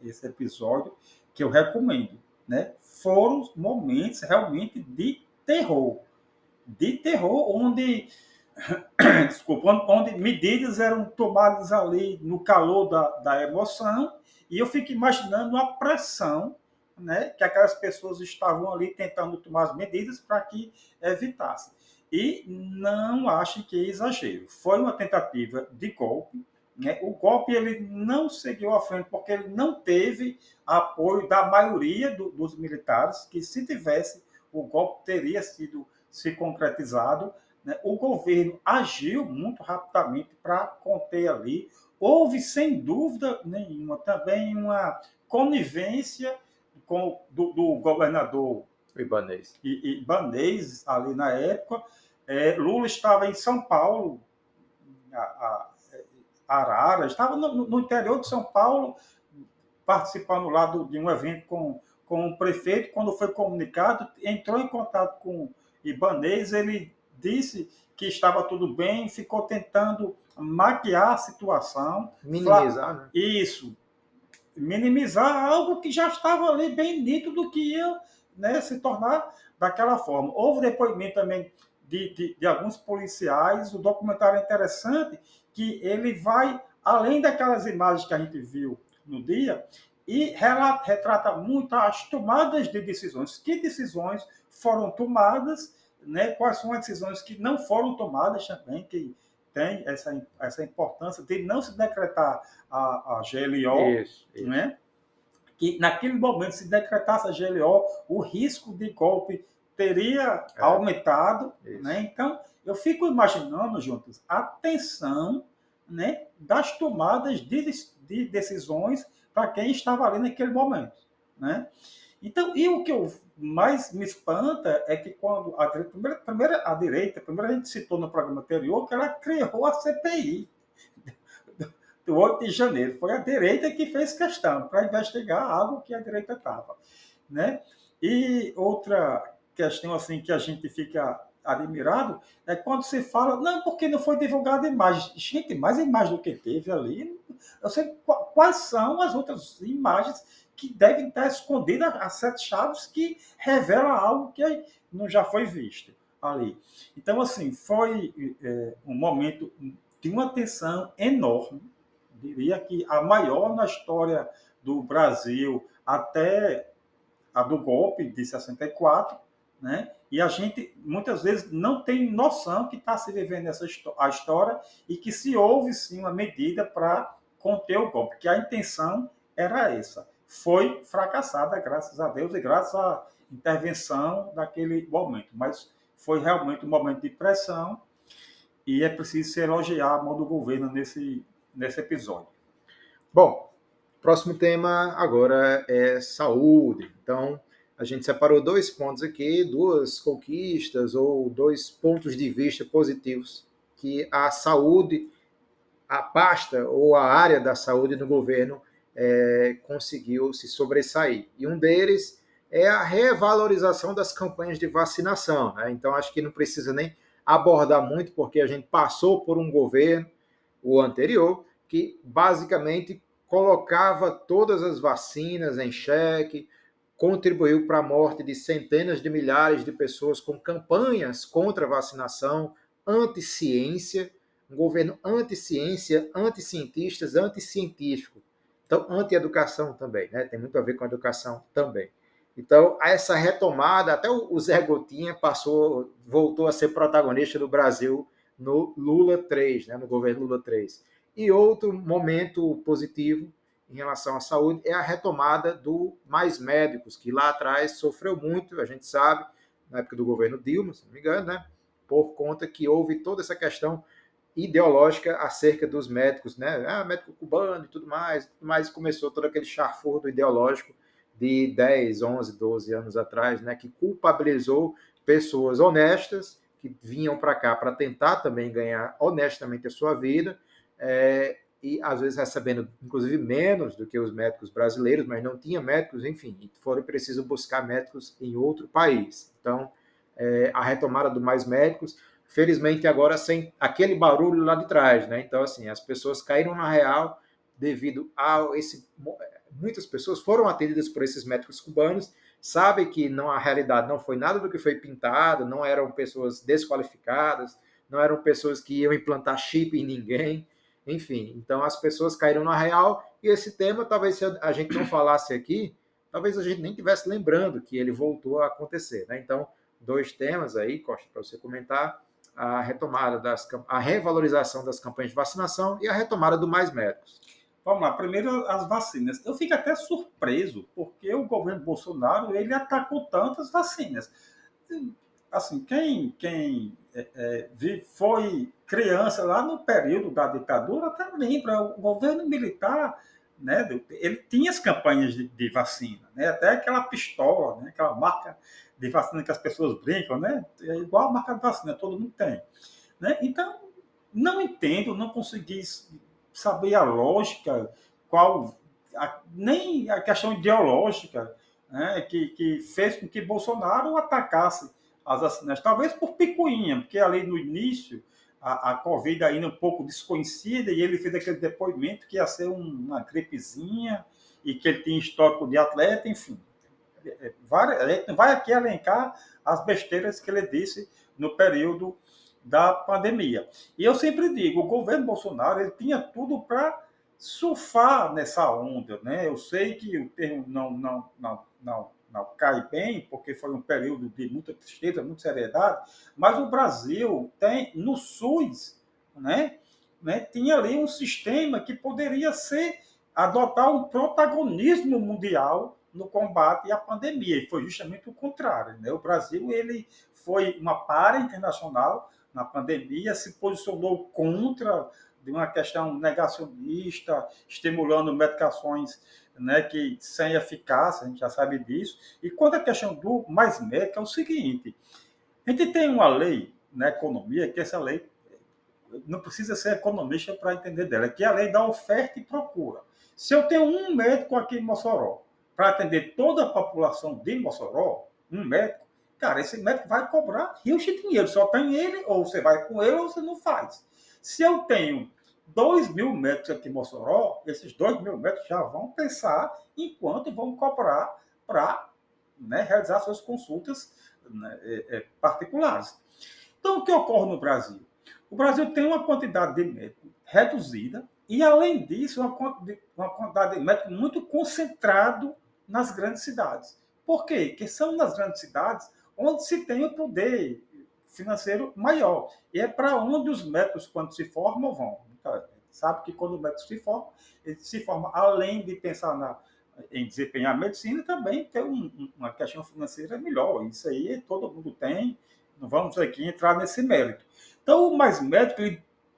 esse episódio que eu recomendo. Né? Foram momentos realmente de terror, onde, desculpa, onde medidas eram tomadas ali no calor da emoção, e eu fico imaginando a pressão, né, que aquelas pessoas estavam ali tentando tomar as medidas para que evitassem. E não acho que é exagero. Foi uma tentativa de golpe. Né? O golpe ele não seguiu à frente porque ele não teve apoio da maioria dos militares, que se tivesse, o golpe teria sido se concretizado. Né? O governo agiu muito rapidamente para conter ali. Houve, sem dúvida nenhuma, também uma conivência do governador Ibanez ali na época. Lula estava em São Paulo, Arara, estava no interior de São Paulo, participando lá de um evento com o prefeito. Quando foi comunicado, entrou em contato com Ibanez, ele disse que estava tudo bem, ficou tentando maquiar a situação. Minimizar, né? Isso, minimizar algo que já estava ali bem nítido que ia, né, se tornar daquela forma. Houve depoimento também de alguns policiais. O documentário é interessante, que ele vai além daquelas imagens que a gente viu no dia e retrata muito as tomadas de decisões. Que decisões foram tomadas, né? Quais são as decisões que não foram tomadas também, que tem essa importância de não se decretar a GLO, Isso. né? Que naquele momento, se decretasse a GLO, o risco de golpe teria aumentado. Né? Então, eu fico imaginando, juntos, a tensão, né, das tomadas de decisões para quem estava ali naquele momento. Né? Então, e o que mais me espanta é que quando a direita, primeiro a gente citou no programa anterior, que ela criou a CPI do 8 de janeiro. Foi a direita que fez questão para investigar algo que a direita estava. Né? E outra questão assim que a gente fica admirado é quando se fala, não, porque não foi divulgada imagem. Gente, mais imagem do que teve ali. Eu sei quais são as outras imagens que devem estar escondidas, as 7 chaves que revelam algo que não já foi visto ali. Então, assim, foi um momento de uma tensão enorme, diria que a maior na história do Brasil até a do golpe de 64, né? E a gente muitas vezes não tem noção que está se vivendo a história e que se houve sim uma medida para conter o golpe, que a intenção era essa. Foi fracassada, graças a Deus, e graças à intervenção daquele momento. Mas foi realmente um momento de pressão e é preciso se elogiar a mão do governo nesse episódio. Bom, próximo tema agora é saúde. Então, a gente separou 2 pontos aqui, 2 conquistas ou 2 pontos de vista positivos que a saúde, a pasta ou a área da saúde no governo conseguiu se sobressair. E um deles é a revalorização das campanhas de vacinação. Né? Então, acho que não precisa nem abordar muito, porque a gente passou por um governo, o anterior, que basicamente colocava todas as vacinas em xeque, contribuiu para a morte de centenas de milhares de pessoas com campanhas contra a vacinação, anti-ciência, um governo anti-ciência, anti-cientistas, anti-científico. Então, anti-educação também, né? Tem muito a ver com a educação também. Então, essa retomada, até o Zé Gotinha voltou a ser protagonista do Brasil no Lula 3, né? No governo Lula 3. E outro momento positivo em relação à saúde é a retomada do Mais Médicos, que lá atrás sofreu muito, a gente sabe, na época do governo Dilma, se não me engano, né? por conta que houve toda essa questão ideológica acerca dos médicos, né? Médico cubano e tudo mais, mas começou todo aquele chafurdo ideológico de 10, 11, 12 anos atrás, né? Que culpabilizou pessoas honestas que vinham para cá para tentar também ganhar honestamente a sua vida, e às vezes recebendo, inclusive, menos do que os médicos brasileiros, mas não tinha médicos, enfim, e foram preciso buscar médicos em outro país. Então, a retomada do Mais Médicos, felizmente agora sem aquele barulho lá de trás, né? Então, assim, as pessoas caíram na real devido a esse... Muitas pessoas foram atendidas por esses médicos cubanos, sabem que não, a realidade não foi nada do que foi pintado, não eram pessoas desqualificadas, não eram pessoas que iam implantar chip em ninguém, enfim. Então, as pessoas caíram na real e esse tema, talvez se a gente não falasse aqui, talvez a gente nem estivesse lembrando que ele voltou a acontecer, né? Então, dois temas aí, Costa, para você comentar: a retomada a revalorização das campanhas de vacinação e a retomada do Mais Médicos. Vamos lá, primeiro as vacinas. Eu fico até surpreso, porque o governo Bolsonaro ele atacou tantas vacinas. Assim, quem foi criança lá no período da ditadura até lembra, o governo militar, né, ele tinha as campanhas de vacina, né, até aquela pistola, né, aquela marca de vacina que as pessoas brincam, né, é igual a marca de vacina, todo mundo tem. Né? Então, não entendo, não consegui saber a lógica, nem a questão ideológica, né, que fez com que Bolsonaro atacasse as vacinas, talvez por picuinha, porque ali no início a Covid ainda é um pouco desconhecida e ele fez aquele depoimento que ia ser uma gripezinha e que ele tinha histórico de atleta, enfim. A gente não vai aqui elencar as besteiras que ele disse no período da pandemia. E eu sempre digo, o governo Bolsonaro ele tinha tudo para surfar nessa onda, né? Eu sei que o termo não cai bem, porque foi um período de muita tristeza, muita seriedade, mas o Brasil tem, no SUS, tinha ali um sistema que poderia adotar um protagonismo mundial no combate à pandemia, e foi justamente o contrário, né? O Brasil ele foi uma para internacional na pandemia, se posicionou contra de uma questão negacionista, estimulando medicações, né, que sem eficácia, a gente já sabe disso. E quanto à questão do Mais Médico, é o seguinte: a gente tem uma lei na economia, que essa lei não precisa ser economista para entender dela, que é a lei da oferta e procura. Se eu tenho um médico aqui em Mossoró para atender toda a população de Mossoró, um médico, cara, esse médico vai cobrar rios de dinheiro. Só tem ele, ou você vai com ele, ou você não faz. Se eu tenho 2.000 médicos aqui em Mossoró, esses 2.000 médicos já vão pensar em quanto vão cobrar para, né, realizar suas consultas, né, particulares. Então, o que ocorre no Brasil? O Brasil tem uma quantidade de médicos reduzida e, além disso, uma quantidade de médicos muito concentrado nas grandes cidades. Por quê? Porque são nas grandes cidades onde se tem o poder financeiro maior. E é para onde os médicos, quando se formam, vão. Então, sabe que quando o médico se forma, ele se forma, além de pensar em desempenhar a medicina, também tem uma questão financeira melhor. Isso aí todo mundo tem, não vamos aqui entrar nesse mérito. Então, o Mais Médico,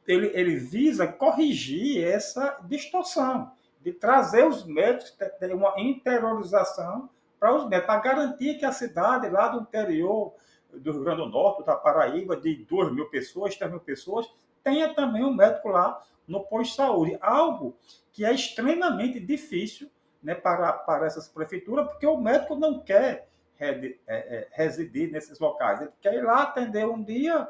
ele visa corrigir essa distorção, de trazer os médicos, ter uma interiorização para os médicos, para garantir que a cidade lá do interior do Rio Grande do Norte, da Paraíba, de 2.000 pessoas, 3.000 pessoas, tenha também um médico lá no posto de saúde. Algo que é extremamente difícil, né, para essas prefeituras, porque o médico não quer residir nesses locais. Ele quer ir lá atender um dia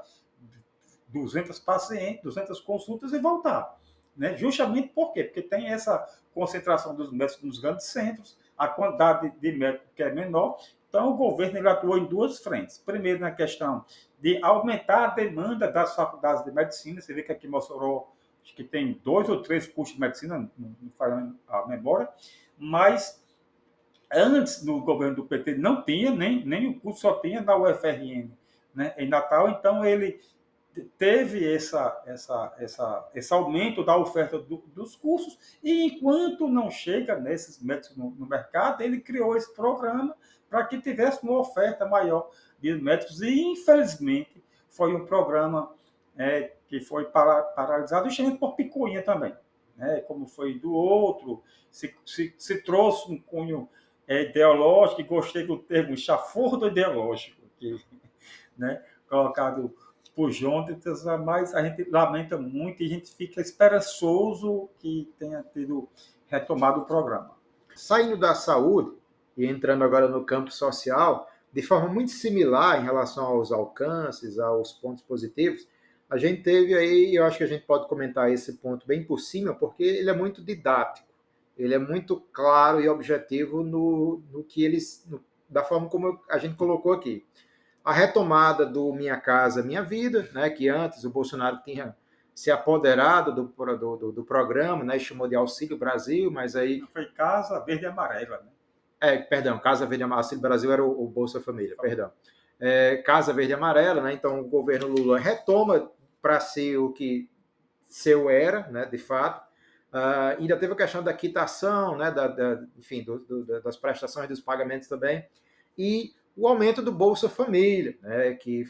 200 pacientes, 200 consultas e voltar. Né? Justamente por quê? Porque tem essa concentração dos médicos nos grandes centros, a quantidade de médicos que é menor. Então, o governo ele atuou em duas frentes. Primeiro, na questão de aumentar a demanda das faculdades de medicina. Você vê que aqui em Mossoró, acho que tem 2 ou 3 cursos de medicina, não falando a memória, mas antes do governo do PT não tinha, nem o curso só tinha da UFRN, né, em Natal. Então, ele teve esse aumento da oferta dos cursos, e enquanto não chega nesses médicos no mercado, ele criou esse programa para que tivesse uma oferta maior de médicos, e infelizmente foi um programa que foi paralisado, justamente por picuinha também, né? Como foi do outro, se trouxe um cunho ideológico, e gostei do termo chafurdo ideológico, que, né, colocado por Jonatas, mas a gente lamenta muito e a gente fica esperançoso que tenha tido retomado o programa. Saindo da saúde e entrando agora no campo social, de forma muito similar em relação aos alcances, aos pontos positivos, a gente teve aí, eu acho que a gente pode comentar esse ponto bem por cima, porque ele é muito didático, ele é muito claro e objetivo no que eles, da forma como a gente colocou aqui. A retomada do Minha Casa Minha Vida, né, que antes o Bolsonaro tinha se apoderado do programa, né, chamou de Auxílio Brasil, mas aí... Não foi Casa Verde e Amarela, né? Perdão, Casa Verde e Amarela, Auxílio Brasil era o Bolsa Família, perdão. Casa Verde e Amarela, né, então o governo Lula retoma para si o que seu era, né, de fato. Ainda teve a questão da quitação, né, enfim, das prestações dos pagamentos também, e o aumento do Bolsa Família, né, que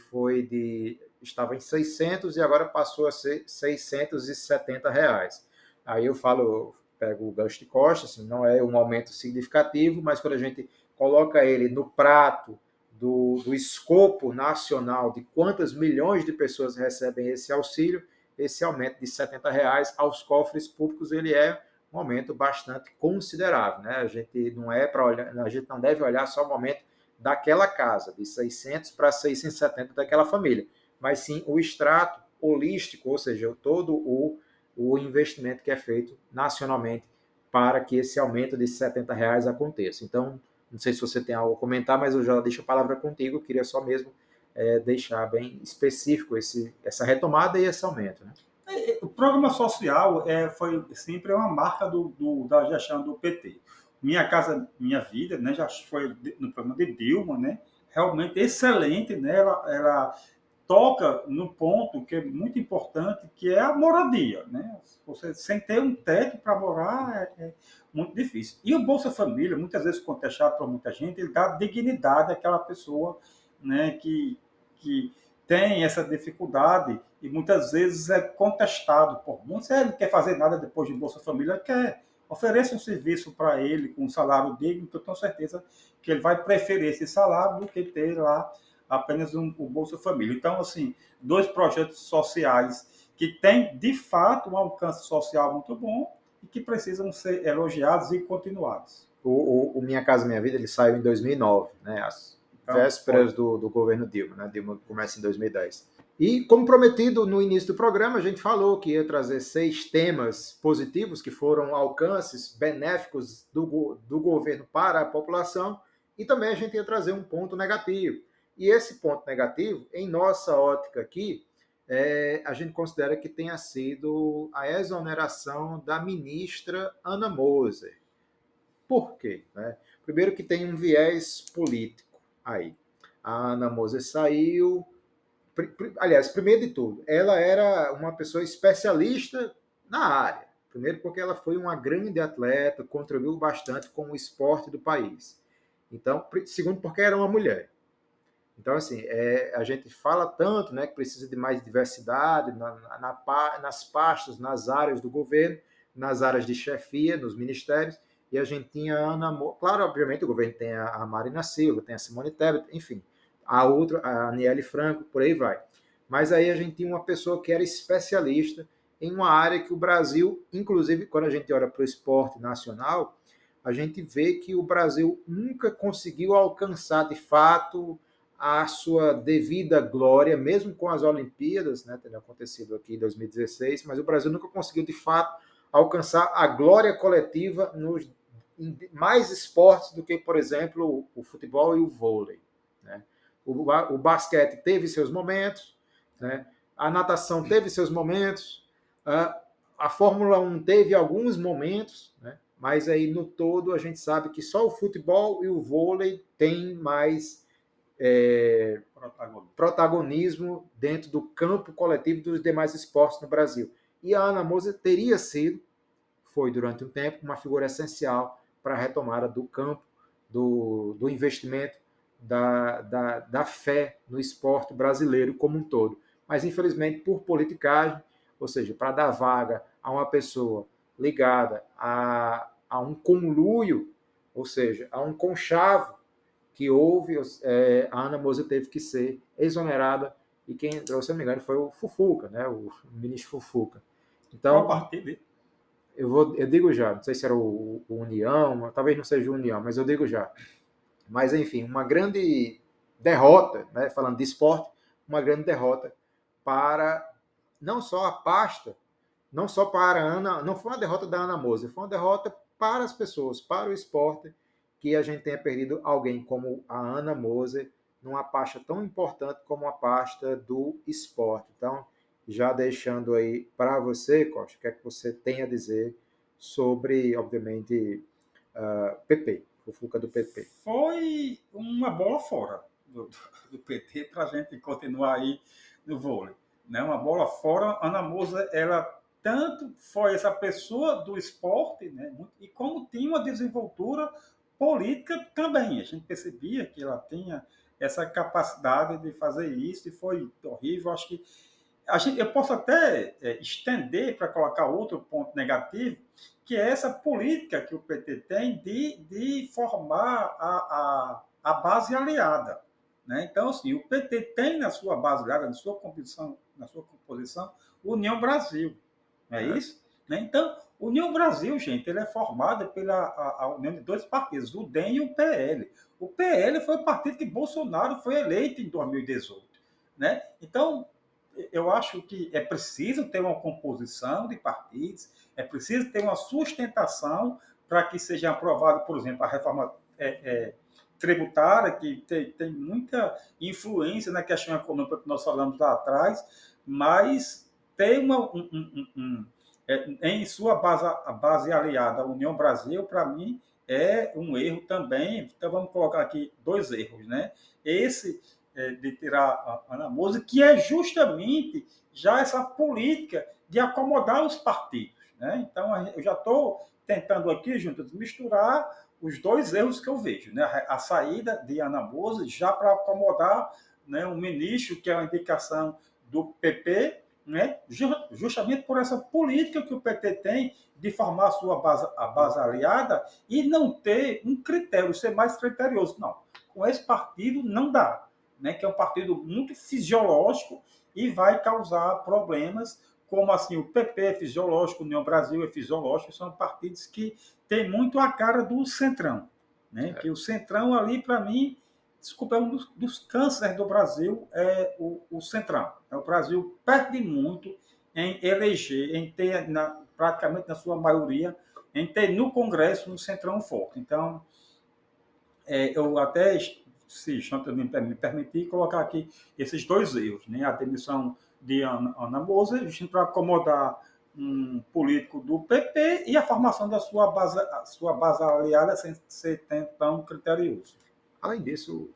estava em 600 e agora passou a ser R$ 670. Aí eu pego o gancho de costa, assim, não é um aumento significativo, mas quando a gente coloca ele no prato do escopo nacional de quantas milhões de pessoas recebem esse auxílio, esse aumento de R$ 70 aos cofres públicos ele é um aumento bastante considerável, né? A gente não deve olhar só o aumento daquela casa, de 600 para 670 daquela família, mas sim o extrato holístico, ou seja, todo o investimento que é feito nacionalmente para que esse aumento de R$ 70 aconteça. Então, não sei se você tem algo a comentar, mas eu já deixo a palavra contigo, eu queria só mesmo deixar bem específico essa retomada e esse aumento. Né? O programa social foi sempre uma marca da gestão do PT. Minha Casa Minha Vida, né, já foi no programa de Dilma, né, realmente excelente, né, ela toca no ponto que é muito importante, que é a moradia. Né? Você, sem ter um teto para morar, é muito difícil. E o Bolsa Família, muitas vezes contestado por muita gente, ele dá dignidade àquela pessoa, né, que tem essa dificuldade e muitas vezes é contestado por muitos. Ele não quer fazer nada depois de Bolsa Família, quer ofereça um serviço para ele com um salário digno, que eu tenho certeza que ele vai preferir esse salário do que ter lá apenas o Bolsa Família. Então, assim, dois projetos sociais que têm, de fato, um alcance social muito bom e que precisam ser elogiados e continuados. O Minha Casa Minha Vida ele saiu em 2009, né? As vésperas do governo Dilma, né? Dilma começa em 2010. E, como prometido no início do programa, a gente falou que ia trazer 6 temas positivos, que foram alcances benéficos do governo para a população, e também a gente ia trazer um ponto negativo. E esse ponto negativo, em nossa ótica aqui, a gente considera que tenha sido a exoneração da ministra Ana Moser. Por quê? Né? Primeiro que tem um viés político aí. A Ana Moser saiu... Aliás, primeiro de tudo, ela era uma pessoa especialista na área. Primeiro porque ela foi uma grande atleta, contribuiu bastante com o esporte do país. Então, segundo porque era uma mulher. Então, assim, a gente fala tanto, né, que precisa de mais diversidade nas pastas, nas áreas do governo, nas áreas de chefia, nos ministérios, e a gente tinha a Ana Moura. Claro, obviamente, o governo tem a Marina Silva, tem a Simone Tebet, enfim, a outra, a Aniele Franco, por aí vai. Mas aí a gente tinha uma pessoa que era especialista em uma área que o Brasil, inclusive, quando a gente olha para o esporte nacional, a gente vê que o Brasil nunca conseguiu alcançar, de fato, a sua devida glória, mesmo com as Olimpíadas, né, tendo acontecido aqui em 2016, mas o Brasil nunca conseguiu, de fato, alcançar a glória coletiva em mais esportes do que, por exemplo, o futebol e o vôlei. Né? O basquete teve seus momentos, né? A natação teve seus momentos, a Fórmula 1 teve alguns momentos, né? Mas aí no todo a gente sabe que só o futebol e o vôlei têm mais protagonismo dentro do campo coletivo dos demais esportes no Brasil. E a Ana Moser teria sido, foi durante um tempo, uma figura essencial para a retomada do campo, do investimento da fé no esporte brasileiro como um todo. Mas, infelizmente, por politicagem, ou seja, para dar vaga a uma pessoa ligada a um conluio, ou seja, a um conchavo que houve, a Ana Moser teve que ser exonerada, e quem entrou, se não me engano, foi o Fufuca, né, o ministro Fufuca. Qual Então, partido? eu digo já, não sei se era o União, talvez não seja o União, mas eu digo já. Mas, enfim, uma grande derrota, né, falando de esporte, uma grande derrota para não só a pasta, não só para a Ana, não foi uma derrota da Ana Moser, foi uma derrota para as pessoas, para o esporte, que a gente tenha perdido alguém como a Ana Moser numa pasta tão importante como a pasta do esporte. Então, já deixando aí para você, Costa, o que é que você tem a dizer sobre, obviamente, PP, fofoca do PP? Foi uma bola fora do PT para a gente continuar aí no vôlei. Né? Uma bola fora, Ana Moser, ela tanto foi essa pessoa do esporte, né? E como tinha uma desenvoltura política também. A gente percebia que ela tinha essa capacidade de fazer isso e foi horrível. Acho que eu posso até estender para colocar outro ponto negativo, que é essa política que o PT tem de formar a base aliada. Né? Então, assim, o PT tem na sua base aliada, na sua composição, União Brasil. Não é isso? Né? Então, União Brasil, gente, ele é formada pela a união de dois partidos, o DEM e o PL. O PL foi o partido que Bolsonaro foi eleito em 2018. Né? Então, eu acho que é preciso ter uma composição de partidos, é preciso ter uma sustentação para que seja aprovada, por exemplo, a reforma tributária, que tem muita influência na questão econômica que nós falamos lá atrás, mas tem em sua base aliada, a União Brasil, para mim, é um erro também. Então, vamos colocar aqui dois erros. Né? Esse de tirar a Ana Moser, que é justamente já essa política de acomodar os partidos. Né? Então, eu já estou tentando aqui, juntos, misturar os dois erros que eu vejo. Né? A saída de Ana Moser já para acomodar, né, um ministro, que é uma indicação do PP, né, justamente por essa política que o PT tem de formar a base aliada e não ter um critério, ser mais criterioso. Não, com esse partido não dá. Né, que é um partido muito fisiológico e vai causar problemas, como assim o PP é fisiológico, o União Brasil é fisiológico, são partidos que têm muito a cara do Centrão. Né? Que o Centrão ali, para mim, desculpa, é um dos cânceres do Brasil, é o Centrão. O Brasil perde muito em eleger, em ter, praticamente na sua maioria, em ter no Congresso um Centrão forte. Então, eu até, se Jean também me permitir, colocar aqui esses dois erros, né? A demissão de Ana Moser, para acomodar um político do PP e a formação da sua base aliada sem ser tão criterioso. Além disso,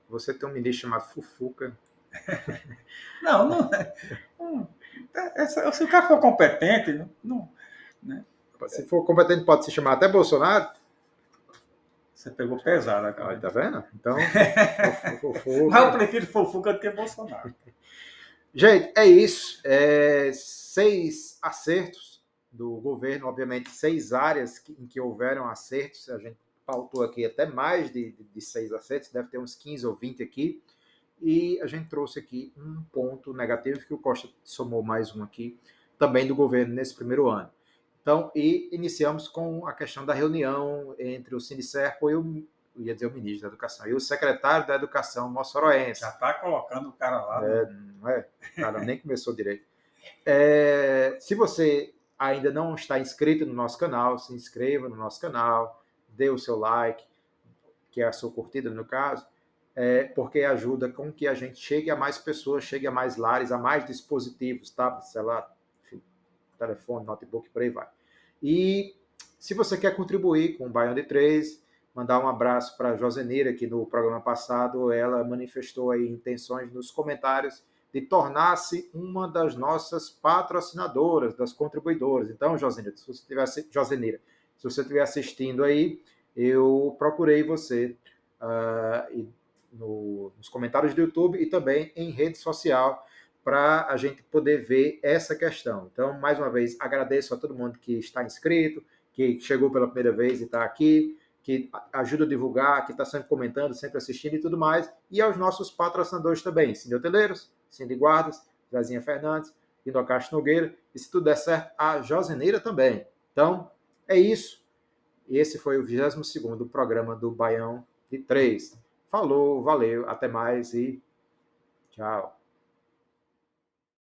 você tem um ministro chamado Fufuca. Não se o cara for competente, não, né? Se for competente, pode se chamar até Bolsonaro. Você pegou pesado agora. Ah, tá vendo? Então, Fufuca. Mas eu prefiro Fufuca do que Bolsonaro. Gente, é isso. 6 acertos do governo, obviamente 6 áreas em que houveram acertos. A gente pautou aqui até mais de 6 acertos, deve ter uns 15 ou 20 aqui. E a gente trouxe aqui um ponto negativo, que o Costa somou mais um aqui, também do governo nesse primeiro ano. Então, e iniciamos com a questão da reunião entre o Sindicerpo e o ministro da Educação, e o secretário da Educação moçoroense. Já está colocando o cara lá. Não é? O cara nem começou direito. Se você ainda não está inscrito no nosso canal, se inscreva no nosso canal, dê o seu like, que é a sua curtida no caso, porque ajuda com que a gente chegue a mais pessoas, chegue a mais lares, a mais dispositivos, tablet, celular, enfim, telefone, notebook, por aí vai. E se você quer contribuir com o Baião de 3, mandar um abraço para a Josenira, que no programa passado ela manifestou aí intenções nos comentários de tornar-se uma das nossas patrocinadoras, das contribuidoras. Então, Josenira, se você estiver assistindo aí, eu procurei você e nos comentários do YouTube e também em rede social, para a gente poder ver essa questão. Então, mais uma vez, agradeço a todo mundo que está inscrito, que chegou pela primeira vez e está aqui, que ajuda a divulgar, que está sempre comentando, sempre assistindo e tudo mais, e aos nossos patrocinadores também, Cine Hoteleiros, Cine Guardas, Zezinha Fernandes, Indocaste Nogueira, e se tudo der certo, a Joseneira também. Então, é isso. Esse foi o 22º programa do Baião de 3. Falou, valeu, até mais e tchau.